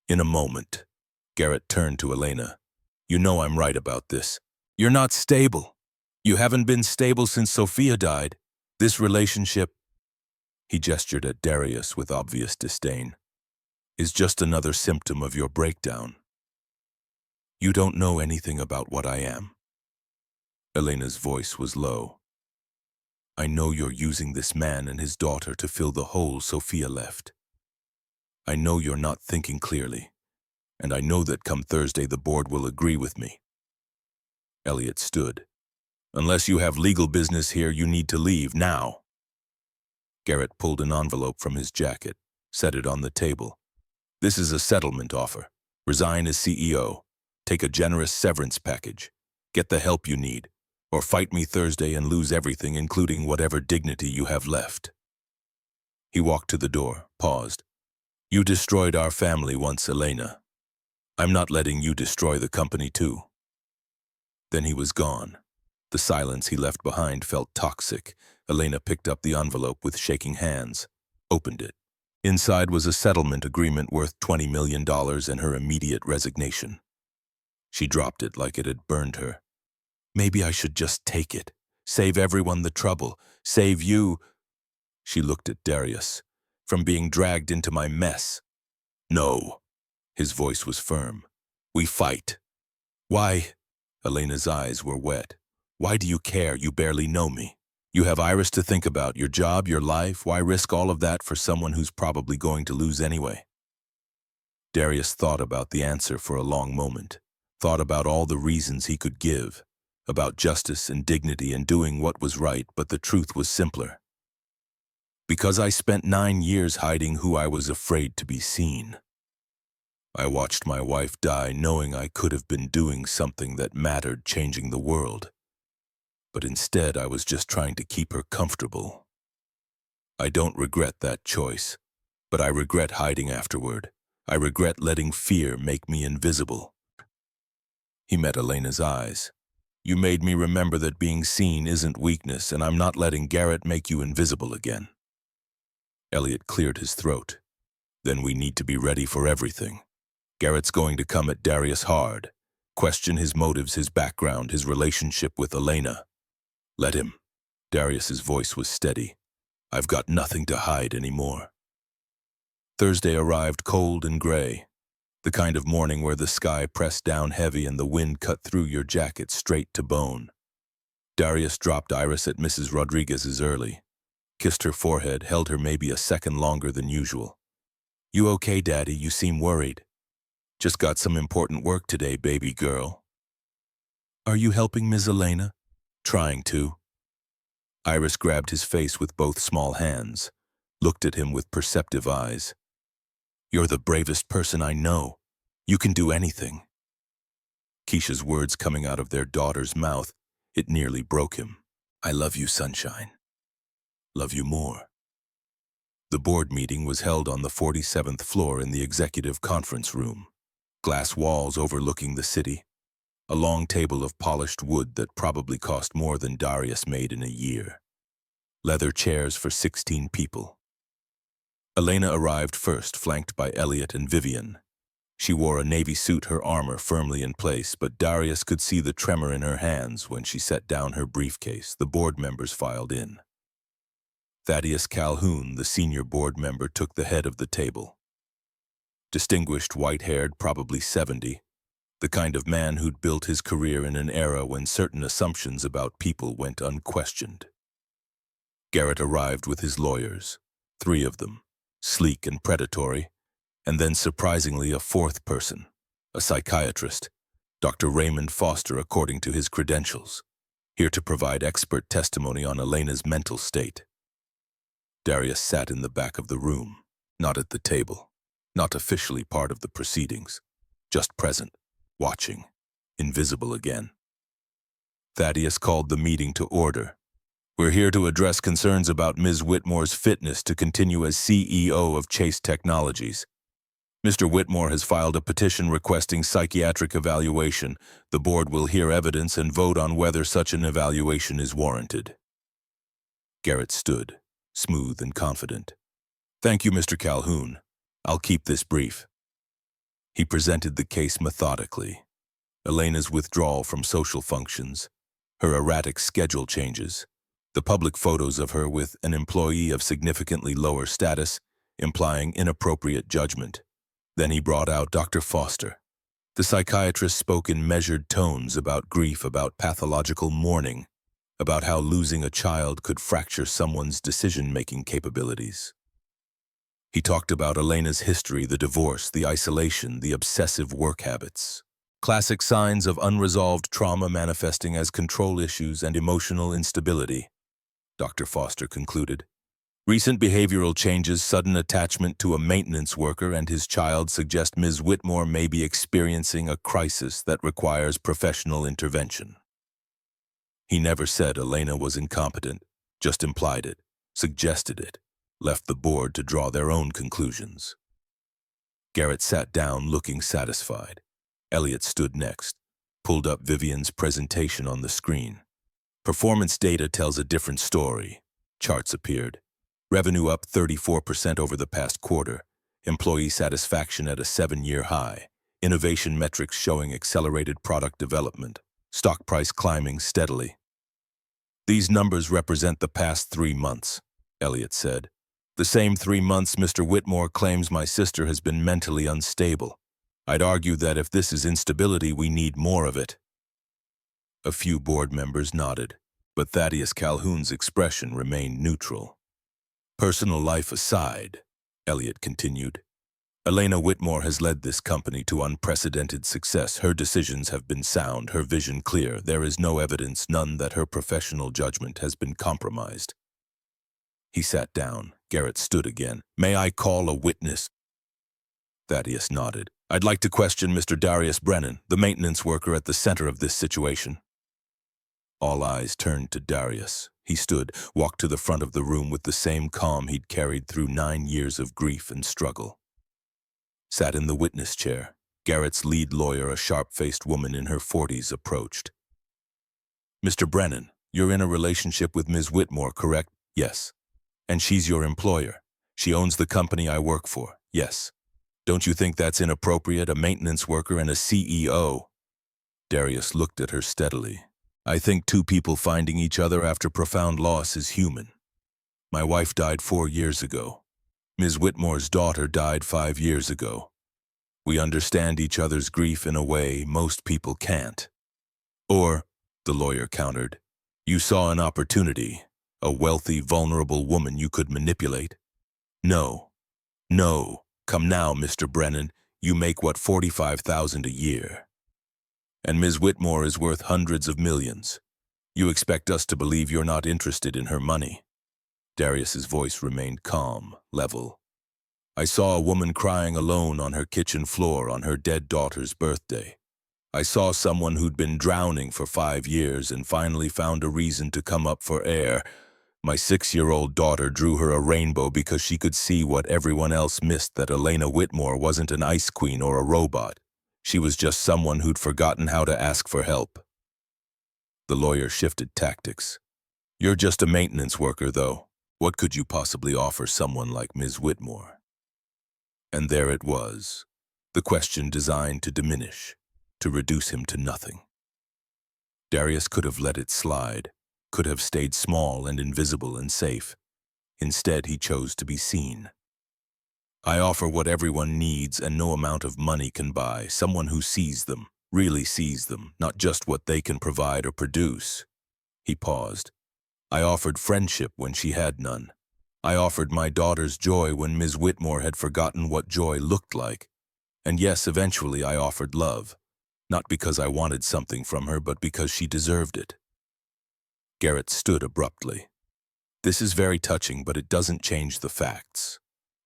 In a moment. Garrett turned to Elena. You know I'm right about this. You're not stable. You haven't been stable since Sophia died. This relationship, he gestured at Darius with obvious disdain, is just another symptom of your breakdown. You don't know anything about what I am. Elena's voice was low. I know you're using this man and his daughter to fill the hole Sophia left. I know you're not thinking clearly, and I know that come Thursday the board will agree with me. Elliott stood. Unless you have legal business here, you need to leave now. Garrett pulled an envelope from his jacket, set it on the table. This is a settlement offer. Resign as CEO. Take a generous severance package. Get the help you need, or fight me Thursday and lose everything, including whatever dignity you have left. He walked to the door, paused. You destroyed our family once, Elena. I'm not letting you destroy the company too. Then he was gone. The silence he left behind felt toxic. Elena picked up the envelope with shaking hands, opened it. Inside was a settlement agreement worth $20 million and her immediate resignation. She dropped it like it had burned her. Maybe I should just take it. Save everyone the trouble. Save you. She looked at Darius. From being dragged into my mess. No. His voice was firm. We fight. Why? Elena's eyes were wet. Why do you care? You barely know me. You have Iris to think about, your job, your life. Why risk all of that for someone who's probably going to lose anyway? Darius thought about the answer for a long moment. Thought about all the reasons he could give, about justice and dignity and doing what was right, but the truth was simpler. Because I spent 9 years hiding who I was afraid to be seen. I watched my wife die knowing I could have been doing something that mattered, changing the world. But instead I was just trying to keep her comfortable. I don't regret that choice, but I regret hiding afterward. I regret letting fear make me invisible. He met Elena's eyes. You made me remember that being seen isn't weakness, and I'm not letting Garrett make you invisible again. Elliott cleared his throat. Then we need to be ready for everything. Garrett's going to come at Darius hard, question his motives, his background, his relationship with Elena. Let him. Darius's voice was steady. I've got nothing to hide anymore. Thursday arrived cold and gray. The kind of morning where the sky pressed down heavy and the wind cut through your jacket straight to bone. Darius dropped Iris at Mrs. Rodriguez's early, kissed her forehead, held her maybe a second longer than usual. "You okay, Daddy? You seem worried." "Just got some important work today, baby girl." "Are you helping Ms. Elena?" "Trying to." Iris grabbed his face with both small hands, looked at him with perceptive eyes. "You're the bravest person I know. You can do anything." Keisha's words coming out of their daughter's mouth, it nearly broke him. "I love you, sunshine. Love you more." The board meeting was held on the 47th floor in the executive conference room. Glass walls overlooking the city. A long table of polished wood that probably cost more than Darius made in a year. Leather chairs for 16 people. Elena arrived first, flanked by Elliot and Vivian. She wore a navy suit, her armor firmly in place, but Darius could see the tremor in her hands when she set down her briefcase. The board members filed in. Thaddeus Calhoun, the senior board member, took the head of the table. Distinguished, white-haired, probably 70, the kind of man who'd built his career in an era when certain assumptions about people went unquestioned. Garrett arrived with his lawyers, 3 of them, sleek and predatory, and then surprisingly a 4th person, a psychiatrist, Dr. Raymond Foster according to his credentials, here to provide expert testimony on Elena's mental state. Darius sat in the back of the room, not at the table, not officially part of the proceedings, just present, watching, invisible again. Thaddeus called the meeting to order. "We're here to address concerns about Ms. Whitmore's fitness to continue as CEO of Chase Technologies. Mr. Whitmore has filed a petition requesting psychiatric evaluation. The board will hear evidence and vote on whether such an evaluation is warranted." Garrett stood, smooth and confident. "Thank you, Mr. Calhoun. I'll keep this brief." He presented the case methodically. Elena's withdrawal from social functions, her erratic schedule changes, the public photos of her with an employee of significantly lower status, implying inappropriate judgment. Then he brought out Dr. Foster. The psychiatrist spoke in measured tones about grief, about pathological mourning, about how losing a child could fracture someone's decision-making capabilities. He talked about Elena's history, the divorce, the isolation, the obsessive work habits. Classic signs of unresolved trauma manifesting as control issues and emotional instability, Dr. Foster concluded. Recent behavioral changes, sudden attachment to a maintenance worker and his child suggest Ms. Whitmore may be experiencing a crisis that requires professional intervention. He never said Elena was incompetent, just implied it, suggested it, left the board to draw their own conclusions. Garrett sat down looking satisfied. Elliot stood next, pulled up Vivian's presentation on the screen. Performance data tells a different story. Charts appeared. Revenue up 34% over the past quarter. Employee satisfaction at a 7-year high. Innovation metrics showing accelerated product development. Stock price climbing steadily. "These numbers represent the past 3 months, Elliot said. "The same 3 months Mr. Whitmore claims my sister has been mentally unstable. I'd argue that if this is instability, we need more of it." A few board members nodded, but Thaddeus Calhoun's expression remained neutral. "Personal life aside," Elliot continued, "Elena Whitmore has led this company to unprecedented success. Her decisions have been sound, her vision clear. There is no evidence, none, that her professional judgment has been compromised." He sat down. Garrett stood again. "May I call a witness?" Thaddeus nodded. "I'd like to question Mr. Darius Brennan, the maintenance worker at the center of this situation." All eyes turned to Darius. He stood, walked to the front of the room with the same calm he'd carried through 9 years of grief and struggle. Sat in the witness chair. Garrett's lead lawyer, a sharp-faced woman in her 40s, approached. "Mr. Brennan, you're in a relationship with Ms. Whitmore, correct?" "Yes." "And she's your employer? She owns the company I work for?" "Yes." "Don't you think that's inappropriate, a maintenance worker and a CEO?" Darius looked at her steadily. "I think 2 people finding each other after profound loss is human. My wife died 4 years ago. Ms. Whitmore's daughter died 5 years ago. We understand each other's grief in a way most people can't. Or, the lawyer countered, you saw an opportunity, a wealthy, vulnerable woman you could manipulate. No, no, come now, Mr. Brennan, you make what, 45,000 a year. And Ms. Whitmore is worth hundreds of millions. You expect us to believe you're not interested in her money. Darius's voice remained calm, level. I saw a woman crying alone on her kitchen floor on her dead daughter's birthday. I saw someone who'd been drowning for 5 years and finally found a reason to come up for air. My 6-year-old daughter drew her a rainbow because she could see what everyone else missed, that Elena Whitmore wasn't an ice queen or a robot. She was just someone who'd forgotten how to ask for help. The lawyer shifted tactics. You're just a maintenance worker, though. What could you possibly offer someone like Ms. Whitmore? And there it was, the question designed to diminish, to reduce him to nothing. Darius could have let it slide, could have stayed small and invisible and safe. Instead, he chose to be seen. I offer what everyone needs and no amount of money can buy, someone who sees them, really sees them, not just what they can provide or produce. He paused. I offered friendship when she had none. I offered my daughter's joy when Ms. Whitmore had forgotten what joy looked like. And yes, eventually I offered love, not because I wanted something from her, but because she deserved it. Garrett stood abruptly. This is very touching, but it doesn't change the facts.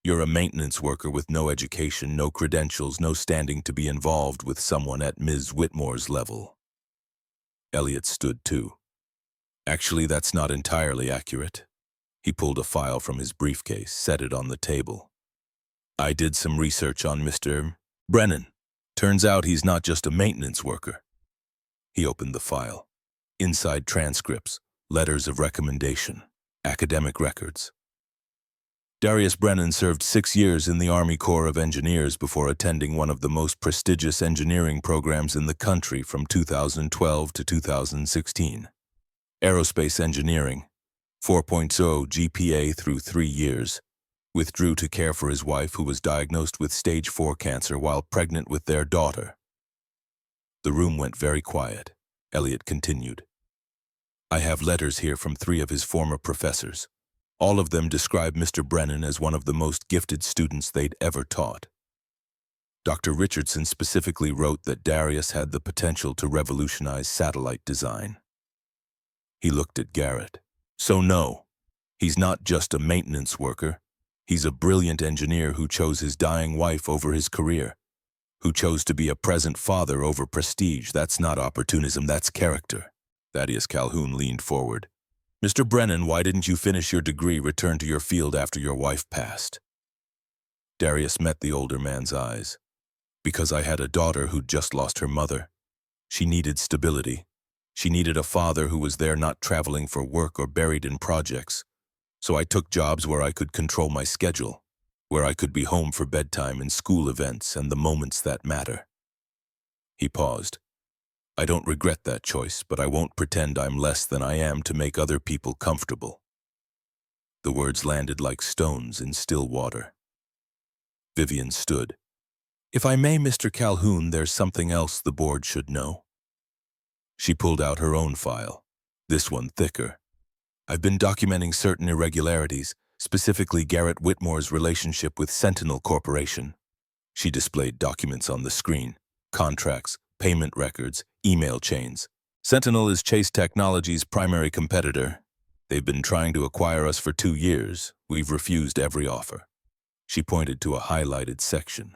You're a maintenance worker with no education, no credentials, no standing to be involved with someone at Ms. Whitmore's level. Elliot stood too. Actually, that's not entirely accurate. He pulled a file from his briefcase, set it on the table. I did some research on Mr. Brennan. Turns out he's not just a maintenance worker. He opened the file. Inside transcripts, letters of recommendation, academic records. Darius Brennan served 6 years in the Army Corps of Engineers before attending one of the most prestigious engineering programs in the country from 2012 to 2016. Aerospace Engineering, 4.0 GPA through 3 years. Withdrew to care for his wife, who was diagnosed with stage 4 cancer while pregnant with their daughter. The room went very quiet. Elliot continued. I have letters here from 3 of his former professors. All of them describe Mr. Brennan as one of the most gifted students they'd ever taught. Dr. Richardson specifically wrote that Darius had the potential to revolutionize satellite design. He looked at Garrett. So no, he's not just a maintenance worker. He's a brilliant engineer who chose his dying wife over his career, who chose to be a present father over prestige. That's not opportunism, that's character. Thaddeus Calhoun leaned forward. Mr. Brennan, why didn't you finish your degree, return to your field after your wife passed? Darius met the older man's eyes. Because I had a daughter who'd just lost her mother. She needed stability. She needed a father who was there, not traveling for work or buried in projects. So I took jobs where I could control my schedule, where I could be home for bedtime and school events and the moments that matter. He paused. I don't regret that choice, but I won't pretend I'm less than I am to make other people comfortable. The words landed like stones in still water. Vivian stood. If I may, Mr. Calhoun, there's something else the board should know. She pulled out her own file, this one thicker. I've been documenting certain irregularities, specifically Garrett Whitmore's relationship with Sentinel Corporation. She displayed documents on the screen, contracts, payment records, email chains. Sentinel is Chase Technologies' primary competitor. They've been trying to acquire us for 2 years. We've refused every offer. She pointed to a highlighted section.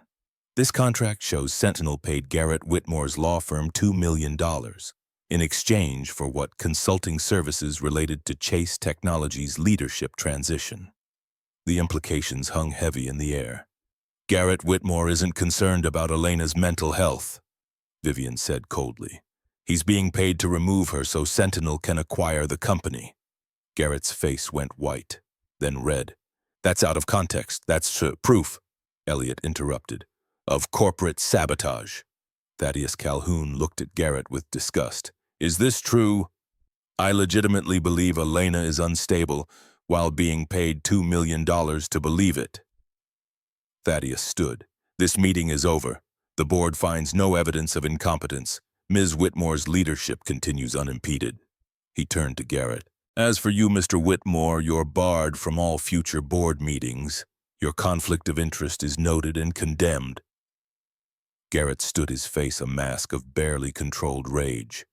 This contract shows Sentinel paid Garrett Whitmore's law firm $2 million in exchange for what consulting services related to Chase Technologies' leadership transition. The implications hung heavy in the air. Garrett Whitmore isn't concerned about Elena's mental health, Vivian said coldly. He's being paid to remove her so Sentinel can acquire the company. Garrett's face went white, then red. That's out of context. That's proof, Elliot interrupted, of corporate sabotage. Thaddeus Calhoun looked at Garrett with disgust. Is this true? I legitimately believe Elena is unstable while being paid $2 million to believe it. Thaddeus stood. This meeting is over. The board finds no evidence of incompetence. Ms. Whitmore's leadership continues unimpeded. He turned to Garrett. As for you, Mr. Whitmore, you're barred from all future board meetings. Your conflict of interest is noted and condemned. Garrett stood, his face a mask of barely controlled rage.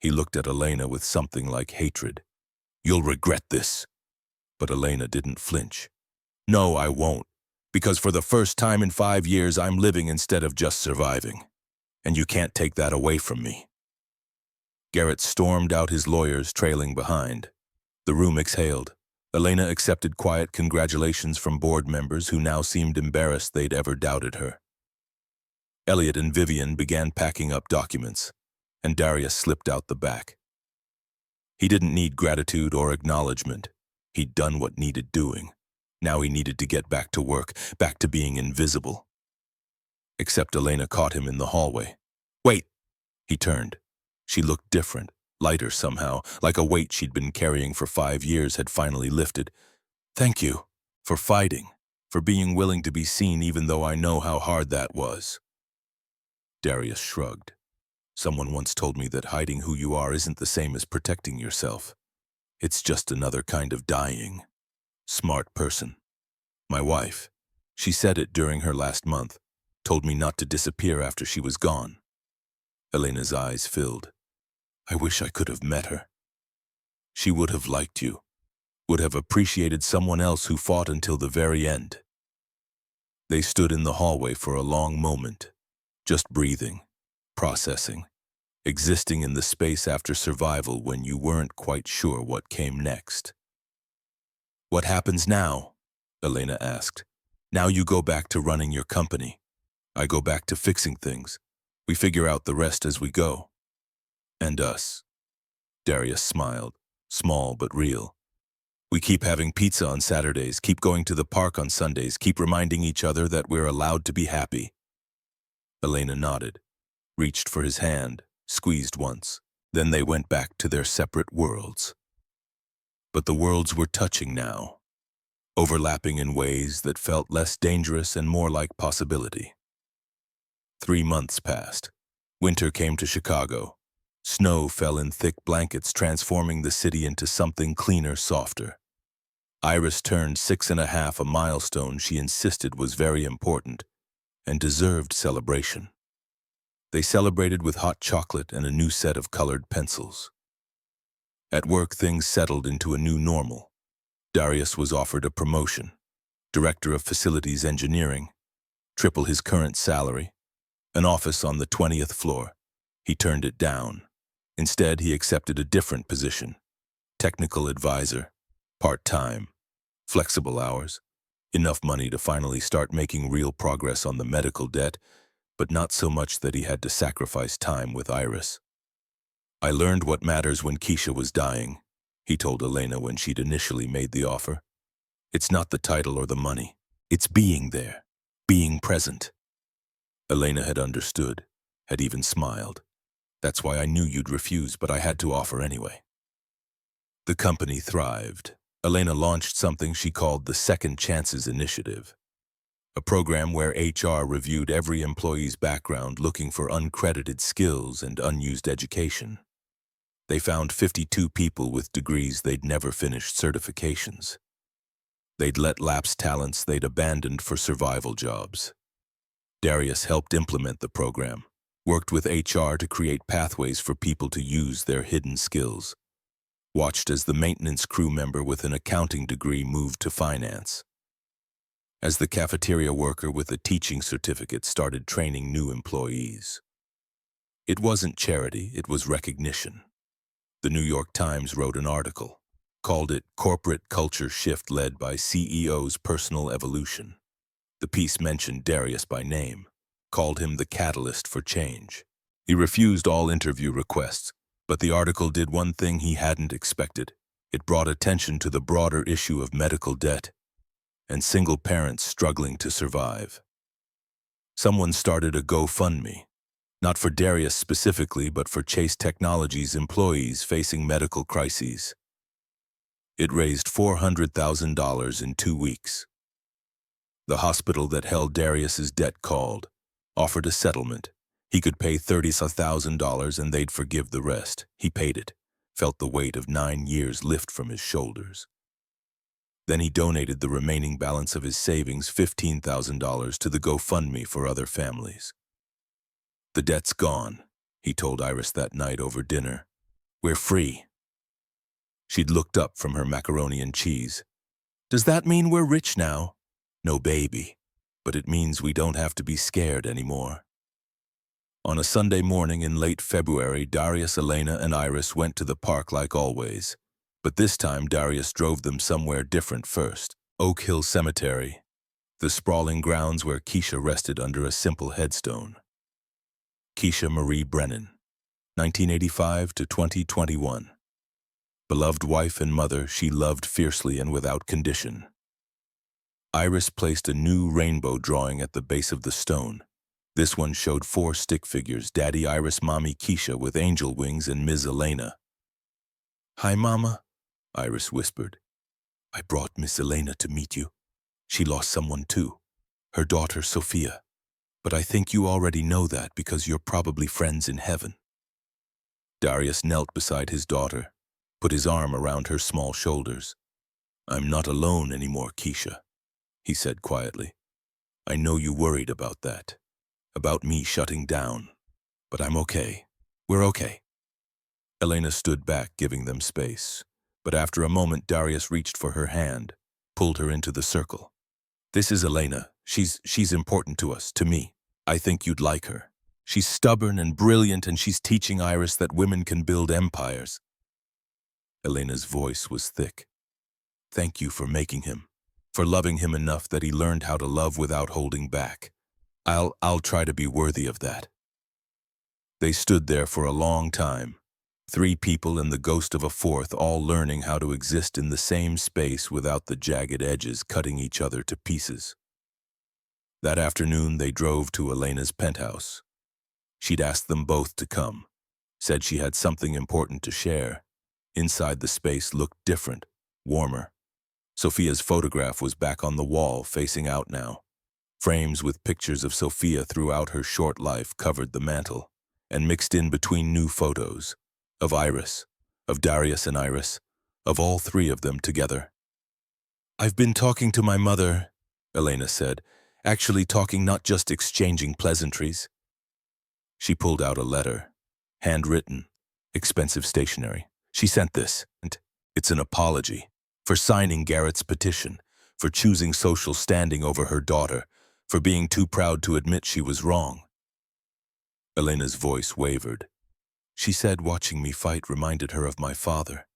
He looked at Elena with something like hatred. You'll regret this. But Elena didn't flinch. No, I won't. Because for the first time in 5 years, I'm living instead of just surviving. And you can't take that away from me. Garrett stormed out, his lawyers trailing behind. The room exhaled. Elena accepted quiet congratulations from board members who now seemed embarrassed they'd ever doubted her. Elliot and Vivian began packing up documents, and Darius slipped out the back. He didn't need gratitude or acknowledgement. He'd done what needed doing. Now he needed to get back to work, back to being invisible. Except Elena caught him in the hallway. Wait! He turned. She looked different, lighter somehow, like a weight she'd been carrying for 5 years had finally lifted. Thank you for fighting, for being willing to be seen even though I know how hard that was. Darius shrugged. Someone once told me that hiding who you are isn't the same as protecting yourself. It's just another kind of dying. Smart person. My wife. She said it during her last month. Told me not to disappear after she was gone. Elena's eyes filled. I wish I could have met her. She would have liked you. Would have appreciated someone else who fought until the very end. They stood in the hallway for a long moment, just breathing, processing, existing in the space after survival when you weren't quite sure what came next. What happens now? Elena asked. Now you go back to running your company. I go back to fixing things. We figure out the rest as we go. And us. Darius smiled, small but real. We keep having pizza on Saturdays, keep going to the park on Sundays, keep reminding each other that we're allowed to be happy. Elena nodded, reached for his hand, squeezed once. Then they went back to their separate worlds. But the worlds were touching now, overlapping in ways that felt less dangerous and more like possibility. 3 months passed. Winter came to Chicago. Snow fell in thick blankets, transforming the city into something cleaner, softer. Iris turned 6.5, a milestone she insisted was very important and deserved celebration. They celebrated with hot chocolate and a new set of colored pencils. At work, things settled into a new normal. Darius was offered a promotion, Director of Facilities Engineering, triple his current salary, an office on the 20th floor. He turned it down. Instead, he accepted a different position, technical advisor, part-time, flexible hours, enough money to finally start making real progress on the medical debt, but not so much that he had to sacrifice time with Iris. I learned what matters when Keisha was dying, he told Elena when she'd initially made the offer. It's not the title or the money. It's being there, being present. Elena had understood, had even smiled. That's why I knew you'd refuse, but I had to offer anyway. The company thrived. Elena launched something she called the Second Chances Initiative, a program where HR reviewed every employee's background looking for uncredited skills and unused education. They found 52 people with degrees they'd never finished certifications. They'd let lapse talents they'd abandoned for survival jobs. Darius helped implement the program, worked with HR to create pathways for people to use their hidden skills, watched as the maintenance crew member with an accounting degree moved to finance, as the cafeteria worker with a teaching certificate started training new employees. It wasn't charity, it was recognition. The New York Times wrote an article, called it Corporate Culture Shift Led by CEO's Personal Evolution. The piece mentioned Darius by name, called him the catalyst for change. He refused all interview requests, but the article did one thing he hadn't expected. It brought attention to the broader issue of medical debt and single parents struggling to survive. Someone started a GoFundMe, not for Darius specifically, but for Chase Technologies employees facing medical crises. It raised $400,000 in 2 weeks. The hospital that held Darius's debt called, offered a settlement. He could pay $30,000 and they'd forgive the rest. He paid it, felt the weight of 9 years lift from his shoulders. Then he donated the remaining balance of his savings, $15,000, to the GoFundMe for other families. "The debt's gone," he told Iris that night over dinner. "We're free." She'd looked up from her macaroni and cheese. "Does that mean we're rich now?" "No, baby, but it means we don't have to be scared anymore." On a Sunday morning in late February, Darius, Elena, and Iris went to the park like always. But this time, Darius drove them somewhere different first. Oak Hill Cemetery, the sprawling grounds where Keisha rested under a simple headstone. Keisha Marie Brennan, 1985 to 2021. Beloved wife and mother, she loved fiercely and without condition. Iris placed a new rainbow drawing at the base of the stone. This one showed 4 stick figures: Daddy Iris, Mommy Keisha with angel wings, and Ms. Elena. "Hi, Mama," Iris whispered. "I brought Miss Elena to meet you. She lost someone too, her daughter Sophia. But I think you already know that because you're probably friends in heaven." Darius knelt beside his daughter, put his arm around her small shoulders. "I'm not alone anymore, Keisha," he said quietly. "I know you worried about that, about me shutting down, but I'm okay. We're okay." Elena stood back, giving them space. But after a moment, Darius reached for her hand, pulled her into the circle. "This is Elena. She's important to us, to me. I think you'd like her. She's stubborn and brilliant, and she's teaching Iris that women can build empires." Elena's voice was thick. "Thank you for making him, for loving him enough that he learned how to love without holding back. I'll try to be worthy of that." They stood there for a long time. 3 people and the ghost of a 4th, all learning how to exist in the same space without the jagged edges cutting each other to pieces. That afternoon, they drove to Elena's penthouse. She'd asked them both to come, said she had something important to share. Inside, the space looked different, warmer. Sophia's photograph was back on the wall, facing out now. Frames with pictures of Sophia throughout her short life covered the mantel, and mixed in between new photos. Of Iris, of Darius and Iris, of all 3 of them together. "I've been talking to my mother," Elena said, "actually talking, not just exchanging pleasantries." She pulled out a letter, handwritten, expensive stationery. She sent this, and it's an apology for signing Garrett's petition, for choosing social standing over her daughter, for being too proud to admit she was wrong. Elena's voice wavered. She said watching me fight reminded her of my father.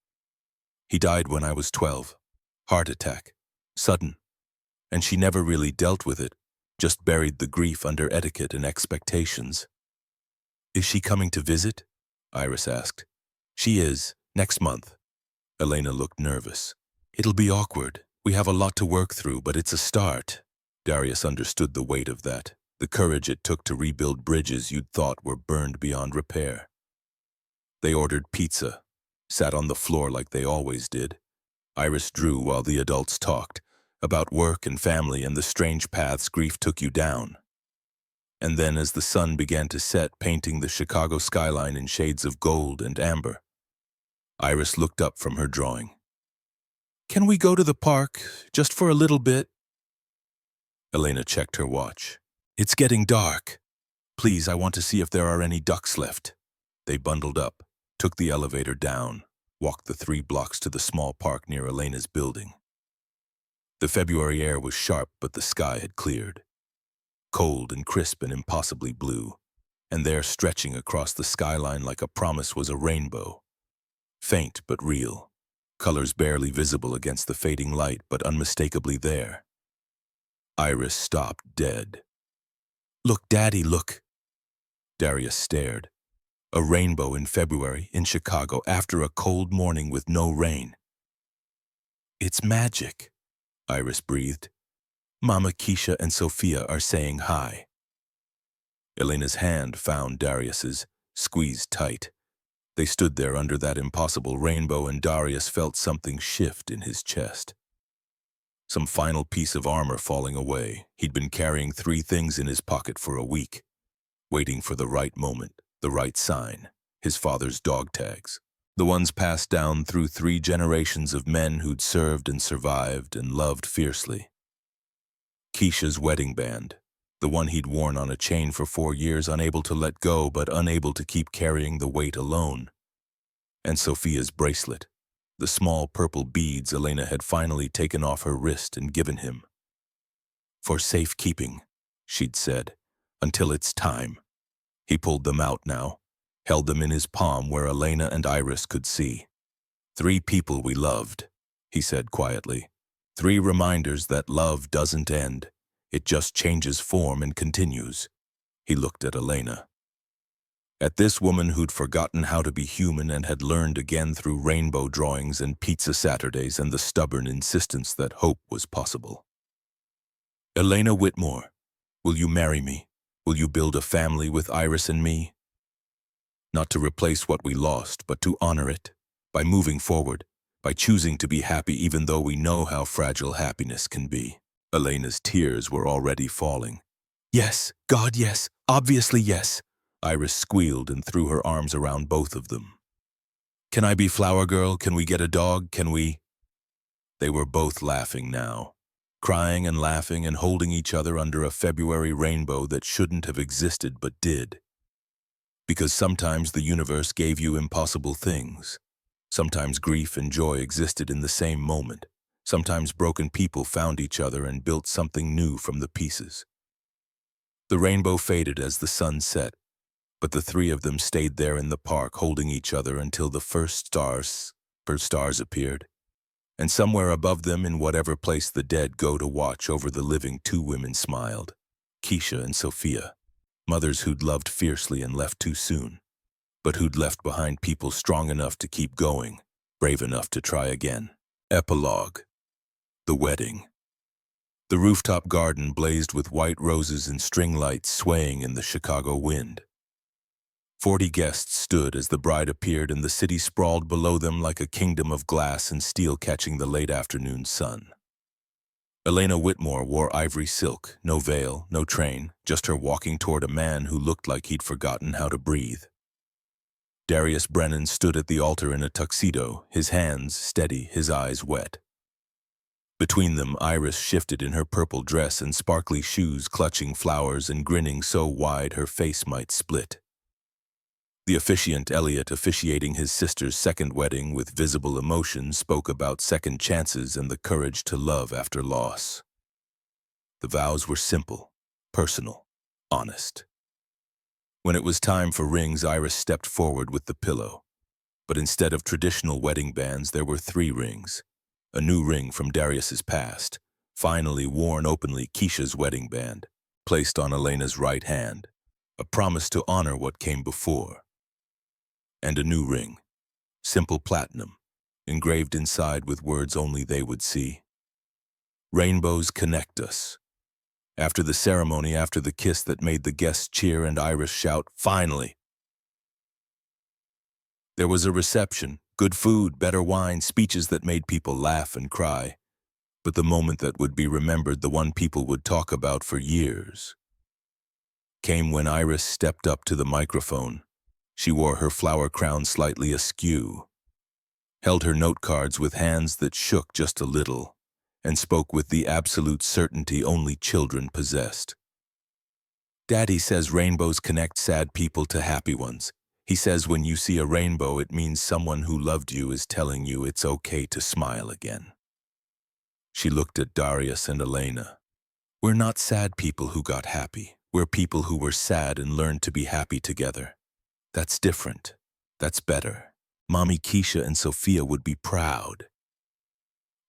He died when I was 12. Heart attack. Sudden. And she never really dealt with it, just buried the grief under etiquette and expectations. "Is she coming to visit?" Iris asked. "She is, next month." Elena looked nervous. "It'll be awkward. We have a lot to work through, but it's a start." Darius understood the weight of that, the courage it took to rebuild bridges you'd thought were burned beyond repair. They ordered pizza, sat on the floor like they always did. Iris drew while the adults talked, about work and family and the strange paths grief took you down. And then as the sun began to set, painting the Chicago skyline in shades of gold and amber, Iris looked up from her drawing. "Can we go to the park, just for a little bit?" Elena checked her watch. "It's getting dark. Please, I want to see if there are any ducks left." They bundled up, took the elevator down, walked the 3 blocks to the small park near Elena's building. The February air was sharp, but the sky had cleared. Cold and crisp and impossibly blue, and there, stretching across the skyline like a promise, was a rainbow. Faint but real, colors barely visible against the fading light, but unmistakably there. Iris stopped dead. "Look, Daddy, look." Darius stared. A rainbow in February, in Chicago, after a cold morning with no rain. "It's magic," Iris breathed. "Mama Keisha and Sophia are saying hi." Elena's hand found Darius's, squeezed tight. They stood there under that impossible rainbow, and Darius felt something shift in his chest. Some final piece of armor falling away. He'd been carrying 3 things in his pocket for a week. waiting for the right moment, the right sign, his father's dog tags. The ones passed down through 3 generations of men who'd served and survived and loved fiercely. Keisha's wedding band, the one he'd worn on a chain for 4 years, unable to let go but unable to keep carrying the weight alone. And Sophia's bracelet, the small purple beads Elena had finally taken off her wrist and given him. "For safekeeping," she'd said, "until it's time." He pulled them out now, held them in his palm where Elena and Iris could see. "3 people we loved," he said quietly. 3 reminders that love doesn't end. It just changes form and continues. He looked at Elena. At this woman who'd forgotten how to be human and had learned again through rainbow drawings and pizza Saturdays and the stubborn insistence that hope was possible. "Elena Whitmore, will you marry me? Will you build a family with Iris and me? Not to replace what we lost, but to honor it, by moving forward, by choosing to be happy even though we know how fragile happiness can be." Elena's tears were already falling. "Yes, God, yes, obviously yes." Iris squealed and threw her arms around both of them. "Can I be flower girl? Can we get a dog? Can we?" They were both laughing now, crying and laughing and holding each other under a February rainbow that shouldn't have existed but did. Because sometimes the universe gave you impossible things. Sometimes grief and joy existed in the same moment. Sometimes broken people found each other and built something new from the pieces. The rainbow faded as the sun set, but the 3 of them stayed there in the park holding each other until the first stars appeared. And somewhere above them, in whatever place the dead go to watch over the living, 2 women smiled. Keisha and Sophia, mothers who'd loved fiercely and left too soon, but who'd left behind people strong enough to keep going, brave enough to try again. Epilogue. The wedding. The rooftop garden blazed with white roses and string lights swaying in the Chicago wind. 40 guests stood as the bride appeared, and the city sprawled below them like a kingdom of glass and steel catching the late afternoon sun. Elena Whitmore wore ivory silk, no veil, no train, just her walking toward a man who looked like he'd forgotten how to breathe. Darius Brennan stood at the altar in a tuxedo, his hands steady, his eyes wet. Between them, Iris shifted in her purple dress and sparkly shoes, clutching flowers and grinning so wide her face might split. The officiant, Elliot, officiating his sister's second wedding with visible emotion, spoke about second chances and the courage to love after loss. The vows were simple, personal, honest. When it was time for rings, Iris stepped forward with the pillow. But instead of traditional wedding bands, there were 3 rings. A new ring from Darius's past, finally worn openly, Keisha's wedding band, placed on Elena's right hand, a promise to honor what came before. And a new ring, simple platinum, engraved inside with words only they would see. "Rainbows connect us." After the ceremony, after the kiss that made the guests cheer and Iris shout, "Finally!" There was a reception, good food, better wine, speeches that made people laugh and cry. But the moment that would be remembered, the one people would talk about for years, came when Iris stepped up to the microphone. She wore her flower crown slightly askew, held her note cards with hands that shook just a little, and spoke with the absolute certainty only children possessed. "Daddy says rainbows connect sad people to happy ones. He says when you see a rainbow, it means someone who loved you is telling you it's okay to smile again." She looked at Darius and Elena. "We're not sad people who got happy. We're people who were sad and learned to be happy together. That's different. That's better. Mommy Keisha and Sophia would be proud."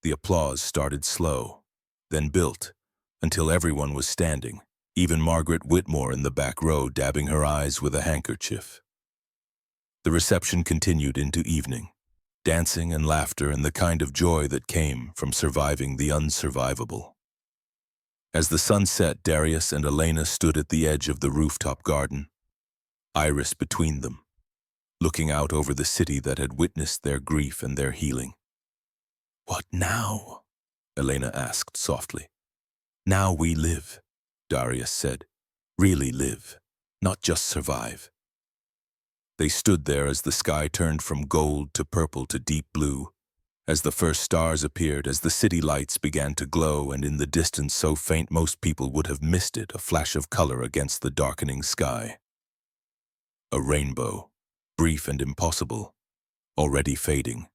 The applause started slow, then built, until everyone was standing, even Margaret Whitmore in the back row dabbing her eyes with a handkerchief. The reception continued into evening, dancing and laughter and the kind of joy that came from surviving the unsurvivable. As the sun set, Darius and Elena stood at the edge of the rooftop garden, Iris between them, looking out over the city that had witnessed their grief and their healing. "What now?" Elena asked softly. "Now we live," Darius said. "Really live. not just survive. They stood there as the sky turned from gold to purple to deep blue, as the first stars appeared, as the city lights began to glow, and in the distance so faint most people would have missed it, a flash of color against the darkening sky. A rainbow, brief and impossible, already fading,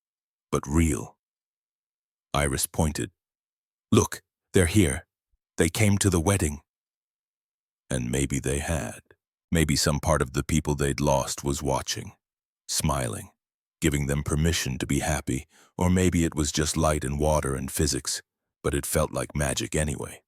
but real. Iris pointed. "Look, they're here. They came to the wedding." And maybe they had. Maybe some part of the people they'd lost was watching, smiling, giving them permission to be happy, or maybe it was just light and water and physics, but it felt like magic anyway.